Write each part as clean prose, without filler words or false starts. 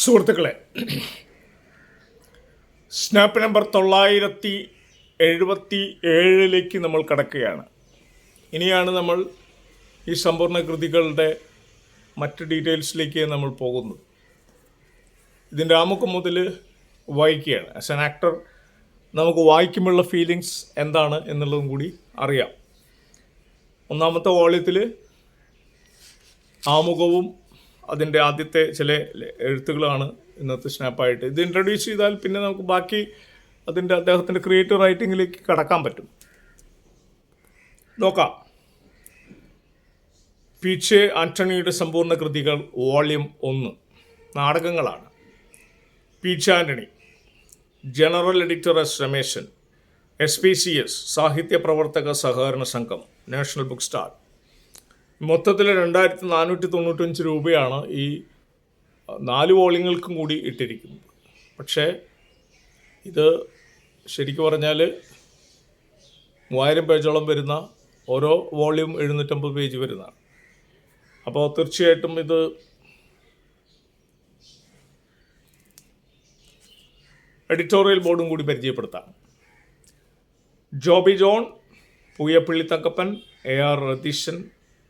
സുഹൃത്തുക്കളെ, snap number 977 നമ്മൾ കടക്കുകയാണ്. ഇനിയാണ് നമ്മൾ ഈ സമ്പൂർണ്ണ കൃതികളുടെ മറ്റ് ഡീറ്റെയിൽസിലേക്ക് നമ്മൾ പോകുന്നത്. ഇതിൻ്റെ ആമുഖം മുതൽ വായിക്കുകയാണ്. ആസ് ആൻ ആക്ടർ നമുക്ക് വായിക്കുമ്പോഴുള്ള ഫീലിങ്സ് എന്താണ് എന്നുള്ളതും കൂടി അറിയാം. ഒന്നാമത്തെ വോള്യത്തിൽ ആമുഖവും അതിൻ്റെ ആദ്യത്തെ ചില എഴുത്തുകളാണ് ഇന്നത്തെ സ്നാപ്പായിട്ട്. ഇത് ഇൻട്രൊഡ്യൂസ് ചെയ്താൽ പിന്നെ നമുക്ക് ബാക്കി അദ്ദേഹത്തിൻ്റെ ക്രിയേറ്റീവ് റൈറ്റിങ്ങിലേക്ക് കടക്കാൻ പറ്റും. നോക്കാം. പീച്ചെ ആൻ്റണിയുടെ സമ്പൂർണ്ണ കൃതികൾ വോള്യം 1 നാടകങ്ങളാണ്. P J Antony, general editor S Rameshan, SPCS സാഹിത്യ പ്രവർത്തക സഹകരണ സംഘം, നാഷണൽ ബുക്ക് സ്റ്റാൾ. മൊത്തത്തിൽ 2495 രൂപയാണ് ഈ 4 വോള്യങ്ങൾക്കും കൂടി ഇട്ടിരിക്കുന്നത്. പക്ഷേ ഇത് ശരിക്കും പറഞ്ഞാൽ 3000 പേജോളം വരുന്ന ഓരോ വോള്യം 750 പേജ് വരുന്നതാണ്. അപ്പോൾ തീർച്ചയായിട്ടും ഇത് എഡിറ്റോറിയൽ ബോർഡും കൂടി പരിചയപ്പെടുത്താം. Joby John, Pooyappally Thankappan, AR Ratheeshan,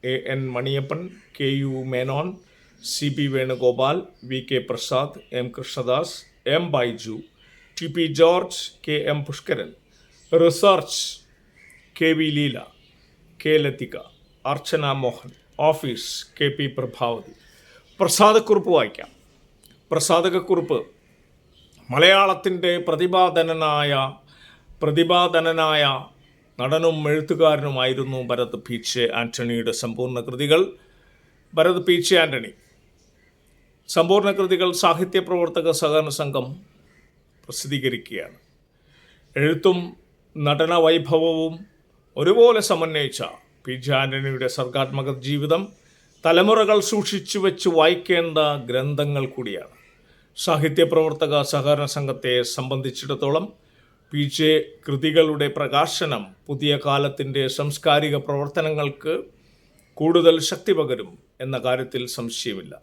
AN Maniyappan, KU Menon, CP Venugopal, VK Prasad, M Krishnadas, M Baiju, TP George, KM Pushkaran. Research KV Leela, K Lathika, Archana Mohan. Office KP Prabhavathi. പ്രസാദക്കുറിപ്പ് വായിക്കാം. പ്രസാദകക്കുറിപ്പ്: മലയാളത്തിൻ്റെ പ്രതിഭാധനനായ നടനും എഴുത്തുകാരനുമായിരുന്നു ഭരത് പീച്ചെ ആൻ്റണിയുടെ സമ്പൂർണ്ണ കൃതികൾ. ഭരത് പീച്ചെ ആൻ്റണി സമ്പൂർണ്ണ കൃതികൾ സാഹിത്യ പ്രവർത്തക സഹകരണ സംഘം പ്രസിദ്ധീകരിക്കുകയാണ്. എഴുത്തും നടന വൈഭവവും ഒരുപോലെ സമന്വയിച്ച പീച്ചെ ആൻ്റണിയുടെ സർഗാത്മക ജീവിതം തലമുറകൾ സൂക്ഷിച്ചു വെച്ച് വായിക്കേണ്ട ഗ്രന്ഥങ്ങൾ കൂടിയാണ്. സാഹിത്യ പ്രവർത്തക സഹകരണ സംഘത്തെ സംബന്ധിച്ചിടത്തോളം പീച്ചെ കൃതികളുടെ പ്രകാശനം പുതിയ കാലത്തിൻ്റെ സാംസ്കാരിക പ്രവർത്തനങ്ങൾക്ക് കൂടുതൽ ശക്തി പകരും എന്ന കാര്യത്തിൽ സംശയമില്ല.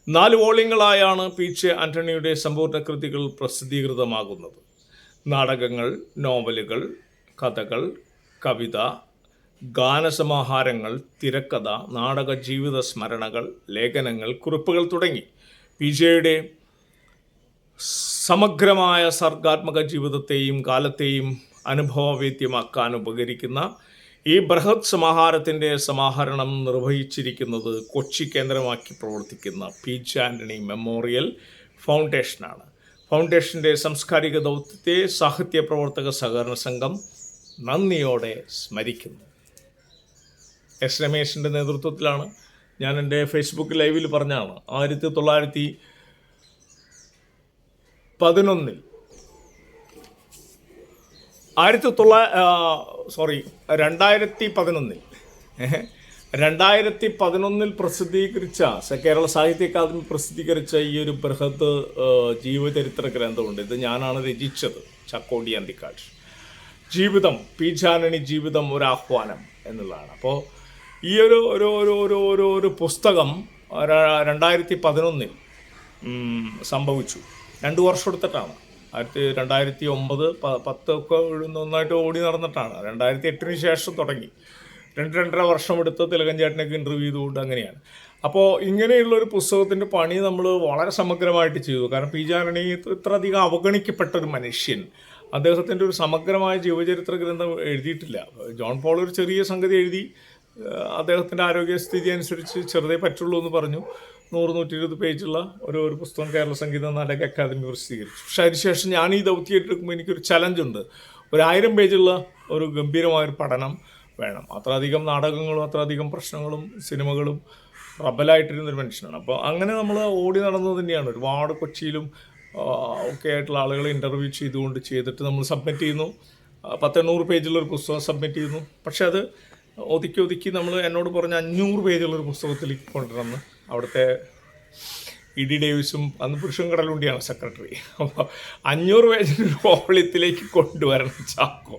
4 വോള്യങ്ങളായാണ് പീച്ചെ ആൻ്റണിയുടെ സമ്പൂർണ്ണ കൃതികൾ പ്രസിദ്ധീകൃതമാകുന്നത്. നാടകങ്ങൾ, നോവലുകൾ, കഥകൾ, കവിത, ഗാനസമാഹാരങ്ങൾ, തിരക്കഥ, നാടക ജീവിത സ്മരണകൾ, ലേഖനങ്ങൾ, കുറിപ്പുകൾ തുടങ്ങി പീച്ചെയുടെ സമഗ്രമായ സർഗാത്മക ജീവിതത്തെയും കാലത്തെയും അനുഭവവേദ്യമാക്കാൻ ഉപകരിക്കുന്ന ഈ ബൃഹത് സമാഹാരത്തിൻ്റെ സമാഹരണം നിർവഹിച്ചിരിക്കുന്നത് കൊച്ചി കേന്ദ്രമാക്കി പ്രവർത്തിക്കുന്ന പീച്ചെ ആൻ്റണി മെമ്മോറിയൽ ഫൗണ്ടേഷനാണ്. ഫൗണ്ടേഷൻ്റെ സാംസ്കാരിക ദൗത്യത്തെ സാഹിത്യ പ്രവർത്തക സഹകരണ സംഘം നന്ദിയോടെ സ്മരിക്കുന്നു. എസ് രമേശൻ്റെ നേതൃത്വത്തിലാണ്. ഞാൻ എൻ്റെ ഫേസ്ബുക്ക് ലൈവിൽ പറഞ്ഞാണ് 2011 2011 പ്രസിദ്ധീകരിച്ച കേരള സാഹിത്യ അക്കാദമി പ്രസിദ്ധീകരിച്ച ഈ ഒരു ബൃഹത് ജീവചരിത്ര ഗ്രന്ഥമുണ്ട്. ഇത് ഞാനാണ് രചിച്ചത്. ചക്കോടി അന്തിക്കാട് ജീവിതം, പീച്ചെ ആൻ്റണി ജീവിതം ഒരു ആഹ്വാനം എന്നുള്ളതാണ്. അപ്പോൾ ഈ ഒരു പുസ്തകം 2011 സംഭവിച്ചു. 2 വർഷം എടുത്തിട്ടാണ്. 2009, 10 ഒക്കെ നന്നായിട്ട് ഓടി നടന്നിട്ടാണ്. 2008 ശേഷം തുടങ്ങി. 2-2.5 വർഷം എടുത്ത് തിലകൻ ചേട്ടനൊക്കെ ഇൻ്റർവ്യൂ ചെയ്തുകൊണ്ട് അങ്ങനെയാണ്. അപ്പോൾ ഇങ്ങനെയുള്ളൊരു പുസ്തകത്തിൻ്റെ പണി നമ്മൾ വളരെ സമഗ്രമായിട്ട് ചെയ്തു. കാരണം പീച്ചെ ആൻ്റണി ഇത്രയധികം അവഗണിക്കപ്പെട്ട ഒരു മനുഷ്യൻ, അദ്ദേഹത്തിൻ്റെ ഒരു സമഗ്രമായ ജീവചരിത്ര ഗ്രന്ഥം എഴുതിയിട്ടില്ല. ജോൺ പോൾ ഒരു ചെറിയ സംഗതി എഴുതി, അദ്ദേഹത്തിൻ്റെ ആരോഗ്യസ്ഥിതി അനുസരിച്ച് ചെറുതേ പറ്റുള്ളൂ എന്ന് പറഞ്ഞു. 100-120 പേജുള്ള ഒരു പുസ്തകം കേരള സംഗീത നാടക അക്കാദമി പ്രസിദ്ധീകരിച്ചു. പക്ഷേ അതിനുശേഷം ഞാൻ ഈ ദൗത്യം എടുക്കുമ്പോൾ എനിക്കൊരു ചലഞ്ചുണ്ട്. 1000 പേജുള്ള ഒരു ഗംഭീരമായൊരു പഠനം വേണം. അത്രയധികം നാടകങ്ങളും അത്രയധികം പ്രശ്നങ്ങളും സിനിമകളും റബലായിട്ടിരുന്നൊരു മനുഷ്യനാണ്. അപ്പോൾ അങ്ങനെ നമ്മൾ ഓടി നടന്നത് തന്നെയാണ്. ഒരുപാട് കൊച്ചിയിലും ഒക്കെ ആയിട്ടുള്ള ആളുകളെ ഇൻ്റർവ്യൂ ചെയ്തിട്ട് നമ്മൾ സബ്മിറ്റ് ചെയ്യുന്നു. 100-800 പേജുള്ളൊരു പുസ്തകം സബ്മിറ്റ് ചെയ്യുന്നു. പക്ഷേ അത് ഒതുക്കി നമ്മൾ എന്നോട് പറഞ്ഞ 500 പേജുള്ളൊരു പുസ്തകത്തിലേക്ക് കൊണ്ടുവന്ന് അവിടുത്തെ ഇ ഡി ഡേവിസും അന്ന് പുരുഷൻ കടലുണ്ടിയാണ് സെക്രട്ടറി. അപ്പോൾ 500 പേജിൻ്റെ ഒരു വോളിയത്തിലേക്ക് കൊണ്ടുവരണം ചാക്കോ.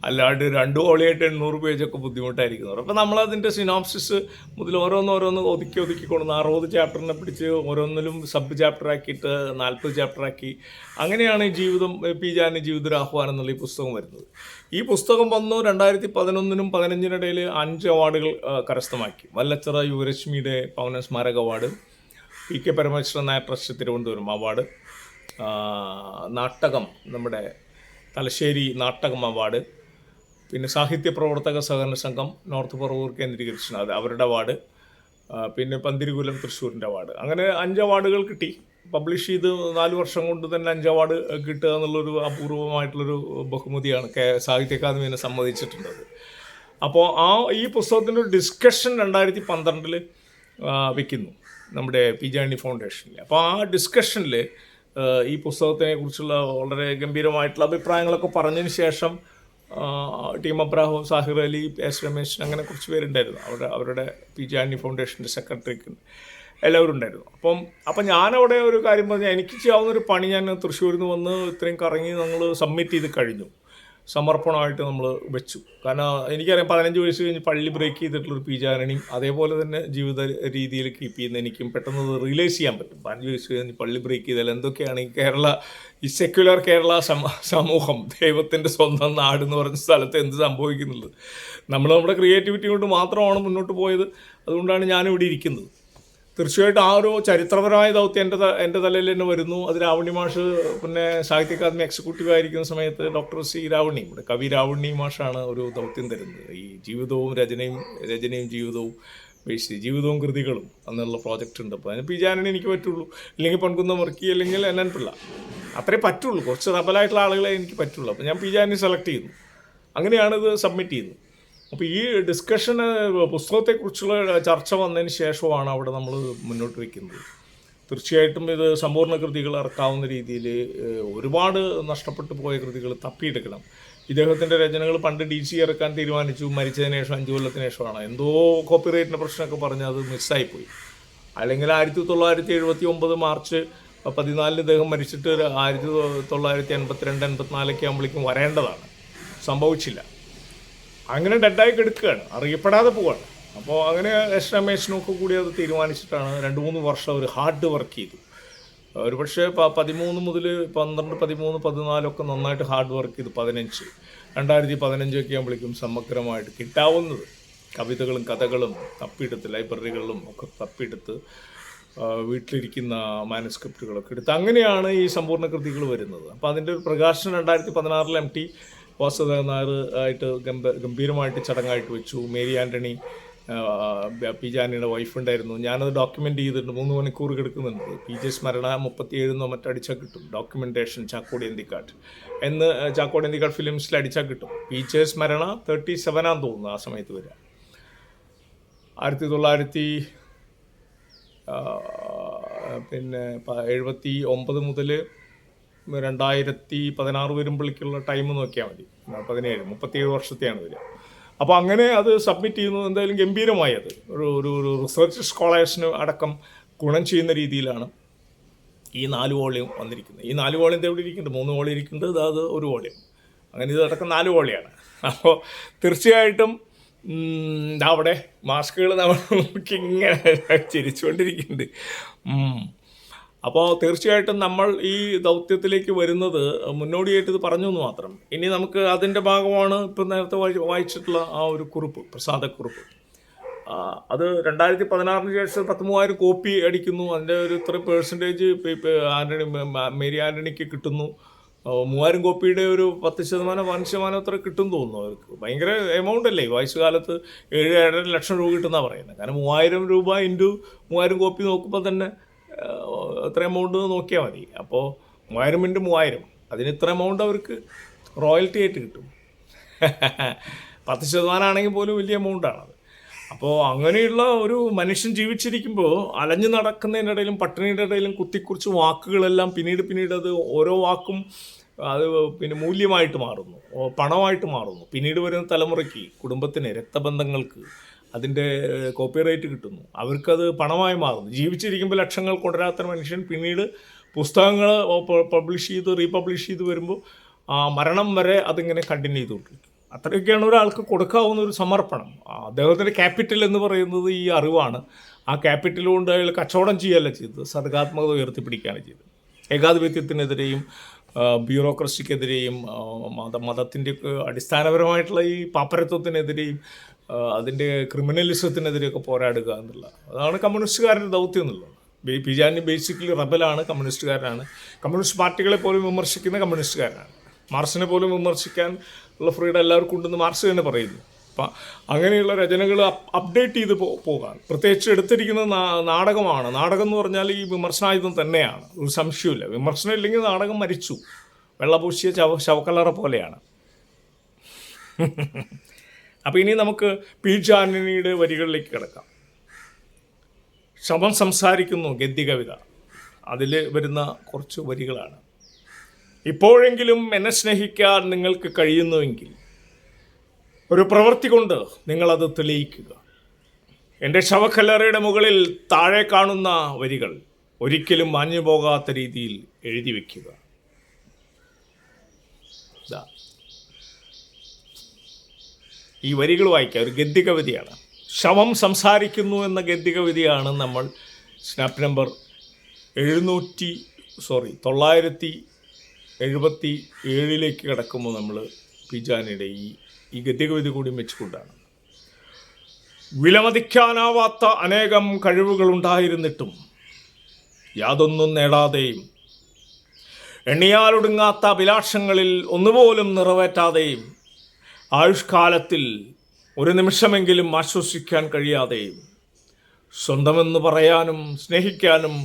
അല്ലാണ്ട് 2 വോളിയായിട്ട് 800 പേജൊക്കെ ബുദ്ധിമുട്ടായിരിക്കുന്നു. അപ്പോൾ നമ്മളതിൻ്റെ സിനോപ്സിസ് മുതൽ ഓരോന്ന് ഒതുക്കി കൊണ്ടുവന്ന് 60 ചാപ്റ്ററിനെ പിടിച്ച് ഓരോന്നിലും സബ് ചാപ്റ്ററാക്കിയിട്ട് 40 ചാപ്റ്ററാക്കി. അങ്ങനെയാണ് ഈ ജീവിതം, പി ജാനി ജീവിതൊരു ആഹ്വാനം എന്നുള്ള ഈ പുസ്തകം വരുന്നത്. ഈ പുസ്തകം വന്നു 2011നും 2015 5 അവാർഡുകൾ കരസ്ഥമാക്കി. വല്ലച്ചിറ യുവരശ്മിയുടെ പൗന സ്മാരക award, P K Parameswaran Nair trust Thiruvananthapuram award, Nattakam നമ്മുടെ തലശ്ശേരി നാട്ടകം അവാർഡ്, പിന്നെ സാഹിത്യ പ്രവർത്തക സഹകരണ സംഘം നോർത്ത് പറവൂർ കേന്ദ്രീകരിച്ചു അവരുടെ അവാർഡ്, പിന്നെ പന്തിരുകുലം തൃശ്ശൂരിൻ്റെ അവാർഡ്. അങ്ങനെ 5 അവാർഡുകൾ കിട്ടി. പബ്ലിഷ് ചെയ്ത് 4 വർഷം കൊണ്ട് തന്നെ 5 അവാർഡ് കിട്ടുക എന്നുള്ളൊരു അപൂർവമായിട്ടുള്ളൊരു ബഹുമതിയാണ് സാഹിത്യ അക്കാദമി എന്നെ സമ്മതിച്ചിട്ടുള്ളത്. അപ്പോൾ ഈ പുസ്തകത്തിൻ്റെ ഒരു ഡിസ്കഷൻ 2012 വയ്ക്കുന്നു നമ്മുടെ പി ജാനി ഫൗണ്ടേഷനിൽ. അപ്പോൾ ആ ഡിസ്കഷനിൽ ഈ പുസ്തകത്തിനെ കുറിച്ചുള്ള വളരെ ഗംഭീരമായിട്ടുള്ള അഭിപ്രായങ്ങളൊക്കെ പറഞ്ഞതിന് ശേഷം ടീം അബ്രാഹം, സാഹിർ അലി, എസ് രമേശൻ, അങ്ങനെ കുറച്ച് പേരുണ്ടായിരുന്നു. അവരുടെ പി ജാനി ഫൗണ്ടേഷൻ്റെ സെക്രട്ടറിക്ക് എല്ലാവരും ഉണ്ടായിരുന്നു. അപ്പം ഞാനവിടെ ഒരു കാര്യം പറഞ്ഞാൽ, എനിക്ക് ചെയ്യാവുന്നൊരു പണി ഞാൻ തൃശ്ശൂരിൽ നിന്ന് വന്ന് ഇത്രയും കറങ്ങി നമ്മൾ സബ്മിറ്റ് ചെയ്ത് കഴിഞ്ഞു, സമർപ്പണമായിട്ട് നമ്മൾ വെച്ചു. കാരണം എനിക്കറിയാം 15 വയസ്സ് കഴിഞ്ഞ് പള്ളി ബ്രേക്ക് ചെയ്തിട്ടുള്ളൊരു പി ജാനിയും അതേപോലെ തന്നെ ജീവിത രീതിയിൽ കീപ്പ് ചെയ്യുന്ന എനിക്കും പെട്ടെന്ന് റിയലൈസ് ചെയ്യാൻ പറ്റും. 15 വയസ്സ് കഴിഞ്ഞ് പള്ളി ബ്രേക്ക് ചെയ്താൽ എന്തൊക്കെയാണ് ഈ സെക്യുലർ കേരള സമൂഹം, ദൈവത്തിൻ്റെ സ്വന്തം നാട് എന്ന് പറഞ്ഞ സ്ഥലത്ത് എന്ത് സംഭവിക്കുന്നുള്ളത്. നമ്മുടെ ക്രിയേറ്റിവിറ്റി കൊണ്ട് മാത്രമാണ് മുന്നോട്ട് പോയത്. അതുകൊണ്ടാണ് ഞാനിവിടെ ഇരിക്കുന്നത്. തീർച്ചയായിട്ടും ആ ഒരു ചരിത്രപരമായ ദൗത്യം എൻ്റെ തലയിൽ തന്നെ വരുന്നു. അത് രാവണി മാഷ്, പിന്നെ സാഹിത്യ അക്കാദമി എക്സിക്യൂട്ടീവ് ആയിരിക്കുന്ന സമയത്ത് ഡോക്ടർ സി രാവണി, ഇവിടെ കവി രാവണി മാഷാണ് ഒരു ദൗത്യം തരുന്നത്. ഈ ജീവിതവും രചനയും ജീവിതവും കൃതികളും എന്നുള്ള പ്രോജക്റ്റ് ഉണ്ട്. അപ്പോൾ അതിന് പി ജാനിനെ എനിക്ക് പറ്റുള്ളൂ, അല്ലെങ്കിൽ പൊൻകുന്നം വർക്കി, അല്ലെങ്കിൽ എൻ പിള്ള, അത്രേ പറ്റുള്ളൂ. കുറച്ച് റബലായിട്ടുള്ള ആളുകളെ എനിക്ക് പറ്റുള്ളൂ. അപ്പോൾ ഞാൻ പി ജാനി സെലക്ട് ചെയ്യുന്നു. അങ്ങനെയാണ് ഇത് സബ്മിറ്റ് ചെയ്യുന്നത്. അപ്പോൾ ഈ ഡിസ്കഷന്, പുസ്തകത്തെക്കുറിച്ചുള്ള ചർച്ച വന്നതിന് ശേഷമാണ് അവിടെ നമ്മൾ മുന്നോട്ട് വയ്ക്കുന്നത്. തീർച്ചയായിട്ടും ഇത് സമ്പൂർണ്ണ കൃതികൾ ഇറക്കാവുന്ന രീതിയിൽ ഒരുപാട് നഷ്ടപ്പെട്ടു പോയ കൃതികൾ തപ്പിയെടുക്കണം. ഇദ്ദേഹത്തിൻ്റെ രചനകൾ പണ്ട് DC ഇറക്കാൻ തീരുമാനിച്ചു, മരിച്ചതിന് ശേഷം 5 കൊല്ലത്തിന് ശേഷമാണ്. എന്തോ കോപ്പിറൈറ്റിൻ്റെ പ്രശ്നമൊക്കെ പറഞ്ഞ് അത് മിസ്സായിപ്പോയി. അല്ലെങ്കിൽ 1979 മാർച്ച് 14 ഇദ്ദേഹം മരിച്ചിട്ട് 1982, 84 ആകുമ്പോഴേക്കും വരേണ്ടതാണ്, സംഭവിച്ചില്ല. അങ്ങനെ ഡെഡായി കിടക്കുകയാണ്, അറിയപ്പെടാതെ പോവുകയാണ്. അപ്പോൾ അങ്ങനെ എസ് രമേശനൊക്കെ കൂടി അത് തീരുമാനിച്ചിട്ടാണ് 2-3 വർഷം ഒരു ഹാർഡ് വർക്ക് ചെയ്തു. ഒരു പക്ഷേ 13 മുതൽ 12, 13, 14 നന്നായിട്ട് ഹാർഡ് വർക്ക് ചെയ്തു. 2015 ആകുമ്പോഴേക്കും സമഗ്രമായിട്ട് കിട്ടാവുന്നത് കവിതകളും കഥകളും തപ്പിയെടുത്ത്, ലൈബ്രറികളിലും ഒക്കെ തപ്പിയെടുത്ത്, വീട്ടിലിരിക്കുന്ന മാനുസ്ക്രിപ്റ്റുകളൊക്കെ എടുത്ത്, അങ്ങനെയാണ് ഈ സമ്പൂർണ്ണ കൃതികൾ വരുന്നത്. അപ്പോൾ അതിൻ്റെ ഒരു പ്രകാശനം 2016 MT വാസുദേവൻ നായർ ആയിട്ട് ഗംഭീരമായിട്ട് ചടങ്ങായിട്ട് വെച്ചു. മേരി ആൻ്റണി, പി ജാനിയുടെ വൈഫുണ്ടായിരുന്നു. ഞാനത് ഡോക്യുമെൻ്റ് ചെയ്തിട്ടുണ്ട്. 3 മണിക്കൂർ കിടക്കുന്നുണ്ട്. PJ സ്മരണ 37 മറ്റടിച്ചാൽ കിട്ടും. ഡോക്യുമെൻറ്റേഷൻ ചാക്കോടി അന്തിക്കാട് എന്ന് ചാക്കോടി അന്തിക്കാട് ഫിലിംസിൽ അടിച്ചാൽ കിട്ടും. PJ സ്മരണ 37 തോന്നുന്നു ആ സമയത്ത് വരിക. 1979 മുതൽ 2016 വരുമ്പോഴേക്കുള്ള ടൈം നോക്കിയാൽ മതി. 37 വർഷത്തെയാണ് വരിക. അപ്പോൾ അങ്ങനെ അത് സബ്മിറ്റ് ചെയ്യുന്നത് എന്തായാലും ഗംഭീരമായി. അത് ഒരു റിസർച്ച് സ്കോളേഴ്സിന് അടക്കം ഗുണം ചെയ്യുന്ന രീതിയിലാണ് ഈ 4 വോളിയം വന്നിരിക്കുന്നത്. ഈ 4 വോളിയം എവിടെ ഇരിക്കുന്നുണ്ട്? 3 വോളിയം ഇരിക്കുന്നുണ്ട്, അത് 1 വോളിയം, അങ്ങനെ ഇതടക്കം 4 വോളിയാണ്. അപ്പോൾ തീർച്ചയായിട്ടും അവിടെ മാസ്കുകൾ നമ്മൾ നോക്കി ഇങ്ങനെ ചിരിച്ചുകൊണ്ടിരിക്കുന്നുണ്ട്. അപ്പോൾ തീർച്ചയായിട്ടും നമ്മൾ ഈ ദൗത്യത്തിലേക്ക് വരുന്നത് മുന്നോടിയായിട്ട് ഇത് പറഞ്ഞു എന്ന് മാത്രം. ഇനി നമുക്ക് അതിൻ്റെ ഭാഗമാണ് ഇപ്പം നേരത്തെ വായിച്ചിട്ടുള്ള ആ ഒരു കുറിപ്പ്, പ്രസാദക്കുറിപ്പ്. അത് 2016 ശേഷം 13,000 കോപ്പി അടിക്കുന്നു. അതിൻ്റെ ഒരു ഇത്ര പെർസെൻറ്റേജ് മേരി ആൻ്റണിക്ക് കിട്ടുന്നു. 3,000 കോപ്പിയുടെ ഒരു 10%, 5% അത്ര കിട്ടും തോന്നുന്നു അവർക്ക്. ഭയങ്കര എമൗണ്ട് അല്ലേ? വയസ്സുകാലത്ത് 7-7.5 ലക്ഷം രൂപ കിട്ടുന്നതാണ് പറയുന്നത്. കാരണം 3,000 രൂപ ഇൻറ്റു 3,000 കോപ്പി നോക്കുമ്പോൾ തന്നെ എത്ര എമൗണ്ട് നോക്കിയാൽ മതി. അപ്പോൾ 3,000 ഇൻറ്റു 3,000, അതിന് ഇത്ര എമൗണ്ട് അവർക്ക് റോയൽറ്റി ആയിട്ട് കിട്ടും. 10% ആണെങ്കിൽ പോലും വലിയ എമൗണ്ടാണത്. അപ്പോൾ അങ്ങനെയുള്ള ഒരു മനുഷ്യൻ ജീവിച്ചിരിക്കുമ്പോൾ അലഞ്ഞു നടക്കുന്നതിനിടയിലും പട്ടിണിയുടെ ഇടയിലും കുത്തിക്കുറിച്ച് വാക്കുകളെല്ലാം പിന്നീട് അത് ഓരോ വാക്കും അത് പിന്നെ മൂല്യമായിട്ട് മാറുന്നു, പണമായിട്ട് മാറുന്നു. പിന്നീട് വരുന്ന തലമുറയ്ക്ക്, കുടുംബത്തിന്, രക്തബന്ധങ്ങൾക്ക് അതിൻ്റെ കോപ്പിറൈറ്റ് കിട്ടുന്നു, അവർക്കത് പണമായി മാറുന്നു. ജീവിച്ചിരിക്കുമ്പോൾ ലക്ഷങ്ങൾ കൊണ്ടുവരാത്ത മനുഷ്യൻ പിന്നീട് പുസ്തകങ്ങൾ പബ്ലിഷ് ചെയ്ത് റീപബ്ലിഷ് ചെയ്ത് വരുമ്പോൾ മരണം വരെ അതിങ്ങനെ കണ്ടിന്യൂ ചെയ്തുകൊണ്ടിരിക്കും. അത്രയൊക്കെയാണ് ഒരാൾക്ക് കൊടുക്കാവുന്ന ഒരു സമർപ്പണം. അദ്ദേഹത്തിൻ്റെ ക്യാപിറ്റൽ എന്ന് പറയുന്നത് ഈ അറിവാണ്. ആ ക്യാപിറ്റൽ കൊണ്ട് അയാൾ കച്ചവടം ചെയ്യുകയല്ല ചെയ്തത്, സർഗാത്മകത ഉയർത്തിപ്പിടിക്കുകയാണ് ചെയ്തത്. ഏകാധിപത്യത്തിനെതിരെയും ബ്യൂറോക്രസിക്കെതിരെയും മതത്തിൻ്റെ അടിസ്ഥാനപരമായിട്ടുള്ള ഈ പാപ്പരത്വത്തിനെതിരെയും അതിൻ്റെ ക്രിമിനലിസത്തിനെതിരെയൊക്കെ പോരാടുക എന്നുള്ള അതാണ് കമ്മ്യൂണിസ്റ്റുകാരൻ്റെ ദൗത്യം എന്നുള്ളത്. പിജാനി ബേസിക്കലി റബലാണ്, കമ്മ്യൂണിസ്റ്റുകാരനാണ്. കമ്മ്യൂണിസ്റ്റ് പാർട്ടികളെ പോലും വിമർശിക്കുന്ന കമ്മ്യൂണിസ്റ്റുകാരനാണ്. മാർക്സിനെ പോലും വിമർശിക്കാൻ ഉള്ള ഫ്രീഡം എല്ലാവർക്കും ഉണ്ടെന്ന് മാർക്സ് തന്നെ പറയുന്നു. അപ്പം അങ്ങനെയുള്ള രചനകൾ അപ്ഡേറ്റ് ചെയ്ത് പോകാൻ പ്രത്യേകിച്ച് എടുത്തിരിക്കുന്ന നാടകമാണ്. നാടകം എന്ന് പറഞ്ഞാൽ ഈ വിമർശനായുധം തന്നെയാണ്, ഒരു സംശയമില്ല. വിമർശനം ഇല്ലെങ്കിൽ നാടകം മരിച്ചു, വെള്ളപൂശിയ ശവക്കല്ലറ പോലെയാണ്. അപ്പോൾ ഇനി നമുക്ക് പി.ജെ. ആൻ്റണിയുടെ വരികളിലേക്ക് കിടക്കാം. ശവം സംസാരിക്കുന്നു ഗദ്യകവിത, അതിൽ വരുന്ന കുറച്ച് വരികളാണ്. ഇപ്പോഴെങ്കിലും എന്നെ സ്നേഹിക്കാൻ നിങ്ങൾക്ക് കഴിയുന്നുവെങ്കിൽ ഒരു പ്രവൃത്തി കൊണ്ട് നിങ്ങളത് തെളിയിക്കുക. എൻ്റെ ശവക്കല്ലറയുടെ മുകളിൽ താഴെ കാണുന്ന വരികൾ ഒരിക്കലും മാഞ്ഞു പോകാത്ത രീതിയിൽ എഴുതി വയ്ക്കുക. ഈ വരികൾ വായിക്കുക. ഒരു ഗദ്യകവിതയാണ്. ശവം സംസാരിക്കുന്നു എന്ന ഗദ്യകവിതയാണ് നമ്മൾ സ്നാപ്പ് നമ്പർ 977 കിടക്കുമ്പോൾ നമ്മൾ പിജാനിയുടെ ഈ ഗദ്യകവിത കൂടി വെച്ചുകൊണ്ടാണ്. വിലമതിക്കാനാവാത്ത അനേകം കഴിവുകളുണ്ടായിരുന്നിട്ടും യാതൊന്നും നേടാതെയും എണ്ണിയാലൊടുങ്ങാത്ത അഭിലാഷങ്ങളിൽ ഒന്നുപോലും നിറവേറ്റാതെയും ആയുഷ്കാലത്തിൽ ഒരു നിമിഷമെങ്കിലും ആശ്വസിക്കാൻ കഴിയാതെയും സ്വന്തമെന്ന് പറയാനും സ്നേഹിക്കാനും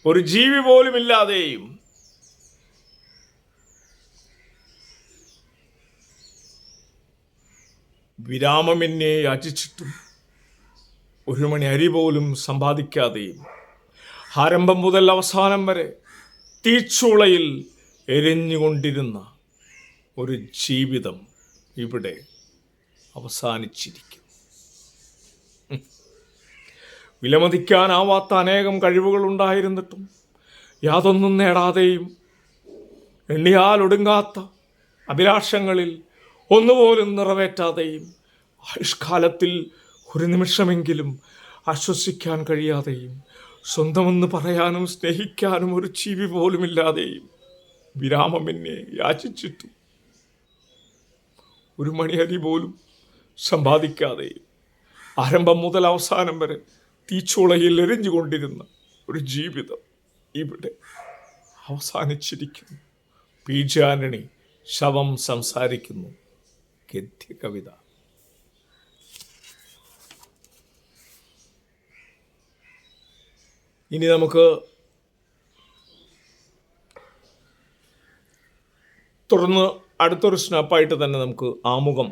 ഒരു ജീവി പോലുമില്ലാതെയും വിരാമമെന്നെ യാചിച്ചിട്ടും ഒരു മണി അരി പോലും സമ്പാദിക്കാതെയും ആരംഭം മുതൽ അവസാനം വരെ തീച്ചൂളയിൽ എരിഞ്ഞുകൊണ്ടിരുന്ന ഒരു ജീവിതം ഇവിടെ അവസാനിച്ചിരിക്കും. വിലമതിക്കാനാവാത്ത അനേകം കഴിവുകളുണ്ടായിരുന്നിട്ടും യാതൊന്നും നേടാതെയും എണ്ണിയാലൊടുങ്ങാത്ത അഭിലാഷങ്ങളിൽ ഒന്നുപോലും നിറവേറ്റാതെയും ആയുഷ്കാലത്തിൽ ഒരു നിമിഷമെങ്കിലും ആശ്വസിക്കാൻ കഴിയാതെയും സ്വന്തമെന്ന് പറയാനും സ്നേഹിക്കാനും ഒരു ജീവി പോലുമില്ലാതെയും വിരാമം എന്നെ യാചിച്ചിട്ടും ഒരു മണിയരി പോലും സമ്പാദിക്കാതെയും ആരംഭം മുതൽ അവസാനം വരെ തീച്ചൂളയിൽ എരിഞ്ഞുകൊണ്ടിരുന്ന ഒരു ജീവിതം ഇവിടെ അവസാനിച്ചിരിക്കുന്നു. പി.ജെ. ആൻ്റണി, ശവം സംസാരിക്കുന്നു ഗദ്യകവിത. ഇനി നമുക്ക് തുടർന്ന് അടുത്തൊരു സ്നാപ്പായിട്ട് തന്നെ നമുക്ക് ആമുഖം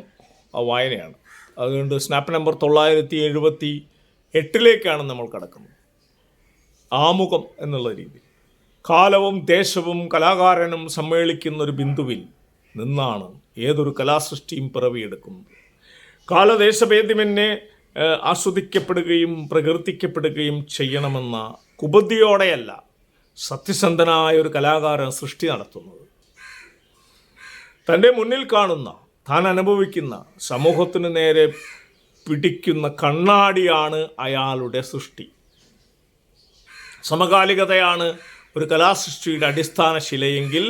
വായനയാണ്. അതുകൊണ്ട് സ്നാപ്പ് നമ്പർ 978 നമ്മൾ കടക്കുന്നത്. ആമുഖം എന്നുള്ള രീതി. കാലവും ദേശവും കലാകാരനും സമ്മേളിക്കുന്ന ഒരു ബിന്ദുവിൽ നിന്നാണ് ഏതൊരു കലാസൃഷ്ടിയും പിറവിയെടുക്കുന്നത്. കാലദേശഭേദ്യമെന്നെ ആസ്വദിക്കപ്പെടുകയും പ്രകീർത്തിക്കപ്പെടുകയും ചെയ്യണമെന്ന കുബുദ്ധിയോടെയല്ല സത്യസന്ധനായ ഒരു കലാകാരൻ സൃഷ്ടി നടത്തുന്നത്. തൻ്റെ മുന്നിൽ കാണുന്ന, താൻ അനുഭവിക്കുന്ന സമൂഹത്തിന് നേരെ പിടിക്കുന്ന കണ്ണാടിയാണ് അയാളുടെ സൃഷ്ടി. സമകാലികതയാണ് ഒരു കലാസൃഷ്ടിയുടെ അടിസ്ഥാന ശിലയെങ്കിൽ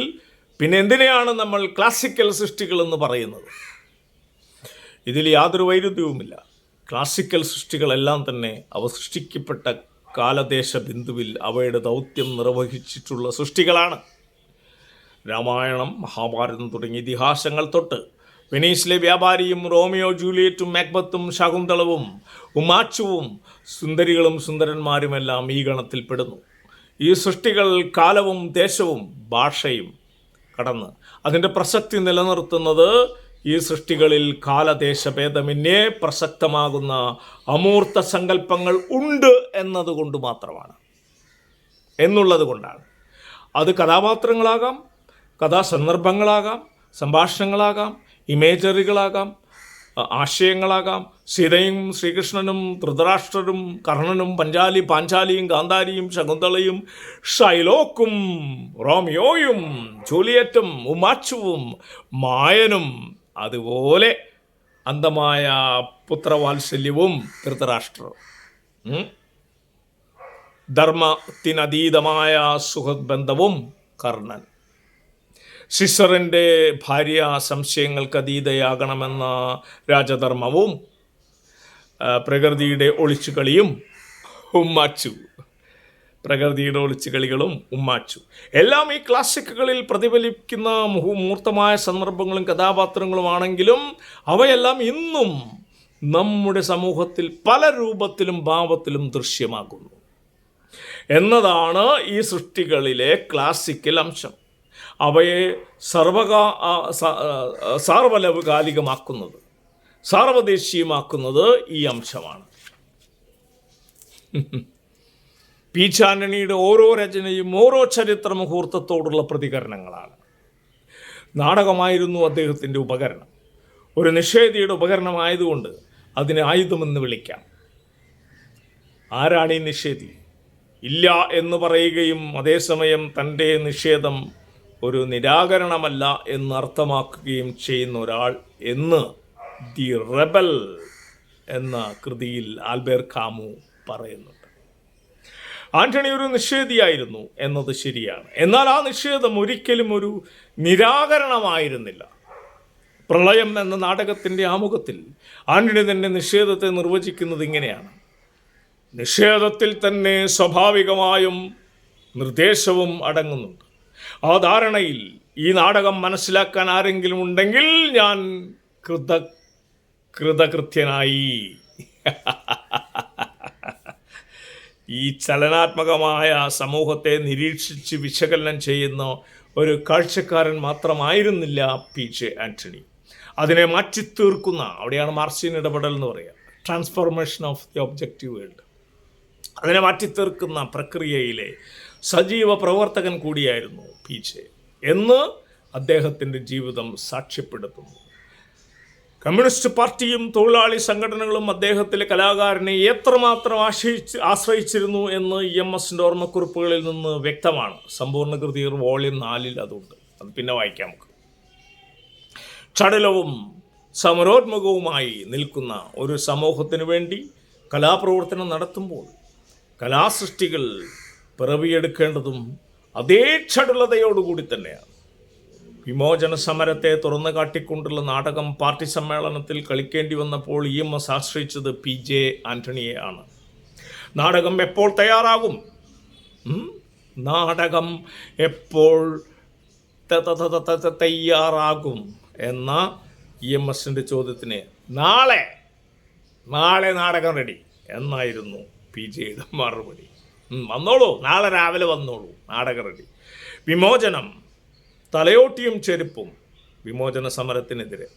പിന്നെ എന്തിനെയാണ് നമ്മൾ ക്ലാസിക്കൽ സൃഷ്ടികളെന്ന് പറയുന്നത്? ഇതിൽ യാതൊരു വൈരുദ്ധ്യവുമില്ല. ക്ലാസിക്കൽ സൃഷ്ടികളെല്ലാം തന്നെ അവ സൃഷ്ടിക്കപ്പെട്ട കാലദേശ ബിന്ദുവിൽ അവയുടെ ദൗത്യം നിർവഹിച്ചിട്ടുള്ള സൃഷ്ടികളാണ്. രാമായണം, മഹാഭാരതം തുടങ്ങിയ ഇതിഹാസങ്ങൾ തൊട്ട് വെനീസിലെ വ്യാപാരിയും റോമിയോ ജൂലിയറ്റും മാക്ബത്തും ശകുന്തളവും ഉമാച്ചുവും സുന്ദരികളും സുന്ദരന്മാരുമെല്ലാം ഈ ഗണത്തിൽപ്പെടുന്നു. ഈ സൃഷ്ടികൾ കാലവും ദേശവും ഭാഷയും കടന്ന് അതിൻ്റെ പ്രസക്തി നിലനിർത്തുന്നത് ഈ സൃഷ്ടികളിൽ കാലദേശഭേദമന്യേ പ്രസക്തമാകുന്ന അമൂർത്ത സങ്കല്പങ്ങൾ ഉണ്ട് എന്നതുകൊണ്ട് മാത്രമാണ്, എന്നുള്ളത് കൊണ്ടാണ്. അത് കഥാപാത്രങ്ങളാകാം, കഥാസന്ദർഭങ്ങളാകാം, സംഭാഷണങ്ങളാകാം, ഇമേജറികളാകാം, ആശയങ്ങളാകാം. സീതയും ശ്രീകൃഷ്ണനും ധൃതരാഷ്ട്രരും കർണനും പാഞ്ചാലിയും ഗാന്ധാരിയും ശകുന്തളയും ഷൈലോക്കും റോമിയോയും ജൂലിയറ്റും ഉമാച്ചുവും മായനും അതുപോലെ അന്ധമായ പുത്രവാത്സല്യവും ധൃതരാഷ്ട്രവും, ധർമ്മത്തിനതീതമായ സുഹൃത് ബന്ധവും കർണൻ, സിസറിൻ്റെ ഭാര്യ സംശയങ്ങൾക്ക് അതീതയാകണമെന്ന രാജധർമ്മവും പ്രകൃതിയുടെ ഒളിച്ചുകളിയും ഉമ്മാച്ചു എല്ലാം ഈ ക്ലാസിക്കുകളിൽ പ്രതിഫലിക്കുന്ന മൂർത്തമായ സന്ദർഭങ്ങളും കഥാപാത്രങ്ങളുമാണെങ്കിലും അവയെല്ലാം ഇന്നും നമ്മുടെ സമൂഹത്തിൽ പല രൂപത്തിലും ഭാവത്തിലും ദൃശ്യമാകുന്നു എന്നതാണ് ഈ സൃഷ്ടികളിലെ ക്ലാസിക്കൽ അംശം. അവയെ സാർവലൗകാലികമാക്കുന്നത്, സാർവദേശീയമാക്കുന്നത് ഈ അംശമാണ്. പി. ആന്റണിയുടെ ഓരോ രചനയും ഓരോ ചരിത്ര മുഹൂർത്തത്തോടുള്ള പ്രതികരണങ്ങളാണ്. നാടകമായിരുന്നു അദ്ദേഹത്തിൻ്റെ ഉപകരണം. ഒരു നിഷേധിയുടെ ഉപകരണമായതുകൊണ്ട് അതിനെ ആയുധമെന്ന് വിളിക്കാം. ആരാണ് ഈ നിഷേധി? ഇല്ല എന്ന് പറയുകയും അതേസമയം തൻ്റെ നിഷേധം ഒരു നിരാകരണമല്ല എന്ന് അർത്ഥമാക്കുകയും ചെയ്യുന്ന ഒരാൾ എന്ന് ദി റെബൽ എന്ന കൃതിയിൽ ആൽബേർ കാമു പറയുന്നുണ്ട്. ആന്റണി ഒരു നിഷേധിയായിരുന്നു എന്നത് ശരിയാണ്. എന്നാൽ ആ നിഷേധം ഒരിക്കലും ഒരു നിരാകരണമായിരുന്നില്ല. പ്രളയം എന്ന നാടകത്തിൻ്റെ ആമുഖത്തിൽ ആന്റണി തൻ്റെ നിഷേധത്തെ നിർവചിക്കുന്നത് ഇങ്ങനെയാണ്: നിഷേധത്തിൽ തന്നെ സ്വാഭാവികമായും നിർദ്ദേശവും അടങ്ങുന്നുണ്ട്. ആ ധാരണയിൽ ഈ നാടകം മനസ്സിലാക്കാൻ ആരെങ്കിലും ഉണ്ടെങ്കിൽ ഞാൻ കൃതകൃത്യനായി. ഈ ചലനാത്മകമായ സമൂഹത്തെ നിരീക്ഷിച്ച് വിശകലനം ചെയ്യുന്ന ഒരു കാഴ്ചക്കാരൻ മാത്രമായിരുന്നില്ല പി. ജെ. ആന്റണി. അതിനെ മാറ്റിത്തീർക്കുന്ന, അവിടെയാണ് മാർക്സിയൻ ഇടപെടൽ എന്ന് പറയുക, transformation of the objective world, അതിനെ മാറ്റിത്തീർക്കുന്ന പ്രക്രിയയിലെ സജീവ പ്രവർത്തകൻ കൂടിയായിരുന്നു പി. ജെ. എന്ന് അദ്ദേഹത്തിൻ്റെ ജീവിതം സാക്ഷ്യപ്പെടുത്തുന്നു. കമ്മ്യൂണിസ്റ്റ് പാർട്ടിയും തൊഴിലാളി സംഘടനകളും അദ്ദേഹത്തിലെ കലാകാരനെ എത്രമാത്രം ആശ്രയിച്ചിരുന്നു എന്ന് EMSൻ്റെ ഓർമ്മക്കുറിപ്പുകളിൽ നിന്ന് വ്യക്തമാണ്. സമ്പൂർണ്ണ കൃതി വോളിയം 4 അതുണ്ട്. അത് പിന്നെ വായിക്കാം നമുക്ക്. ചടുലവും സമരോത്മകവുമായി നിൽക്കുന്ന ഒരു സമൂഹത്തിനു വേണ്ടി കലാപ്രവർത്തനം നടത്തുമ്പോൾ കലാസൃഷ്ടികൾ പിറവിയെടുക്കേണ്ടതും അതേ ചടുലതയോടുകൂടി തന്നെയാണ്. വിമോചന സമരത്തെ തുറന്നു കാട്ടിക്കൊണ്ടുള്ള നാടകം പാർട്ടി സമ്മേളനത്തിൽ കളിക്കേണ്ടി വന്നപ്പോൾ EMS ആശ്രയിച്ചത് പി. ജെ. ആന്റണിയെ ആണ്. നാടകം എപ്പോൾ തയ്യാറാകും? നാടകം എപ്പോൾ തയ്യാറാകും എന്ന EMSൻ്റെ ചോദ്യത്തിന് നാളെ നാടകം റെഡി എന്നായിരുന്നു പി. ജെയുടെ മറുപടി. വന്നോളൂ, നാളെ രാവിലെ വന്നോളൂ, നാടകം റെഡി. വിമോചനം, തലയോട്ടിയും ചെരുപ്പും വിമോചന സമരത്തിനെതിരെ.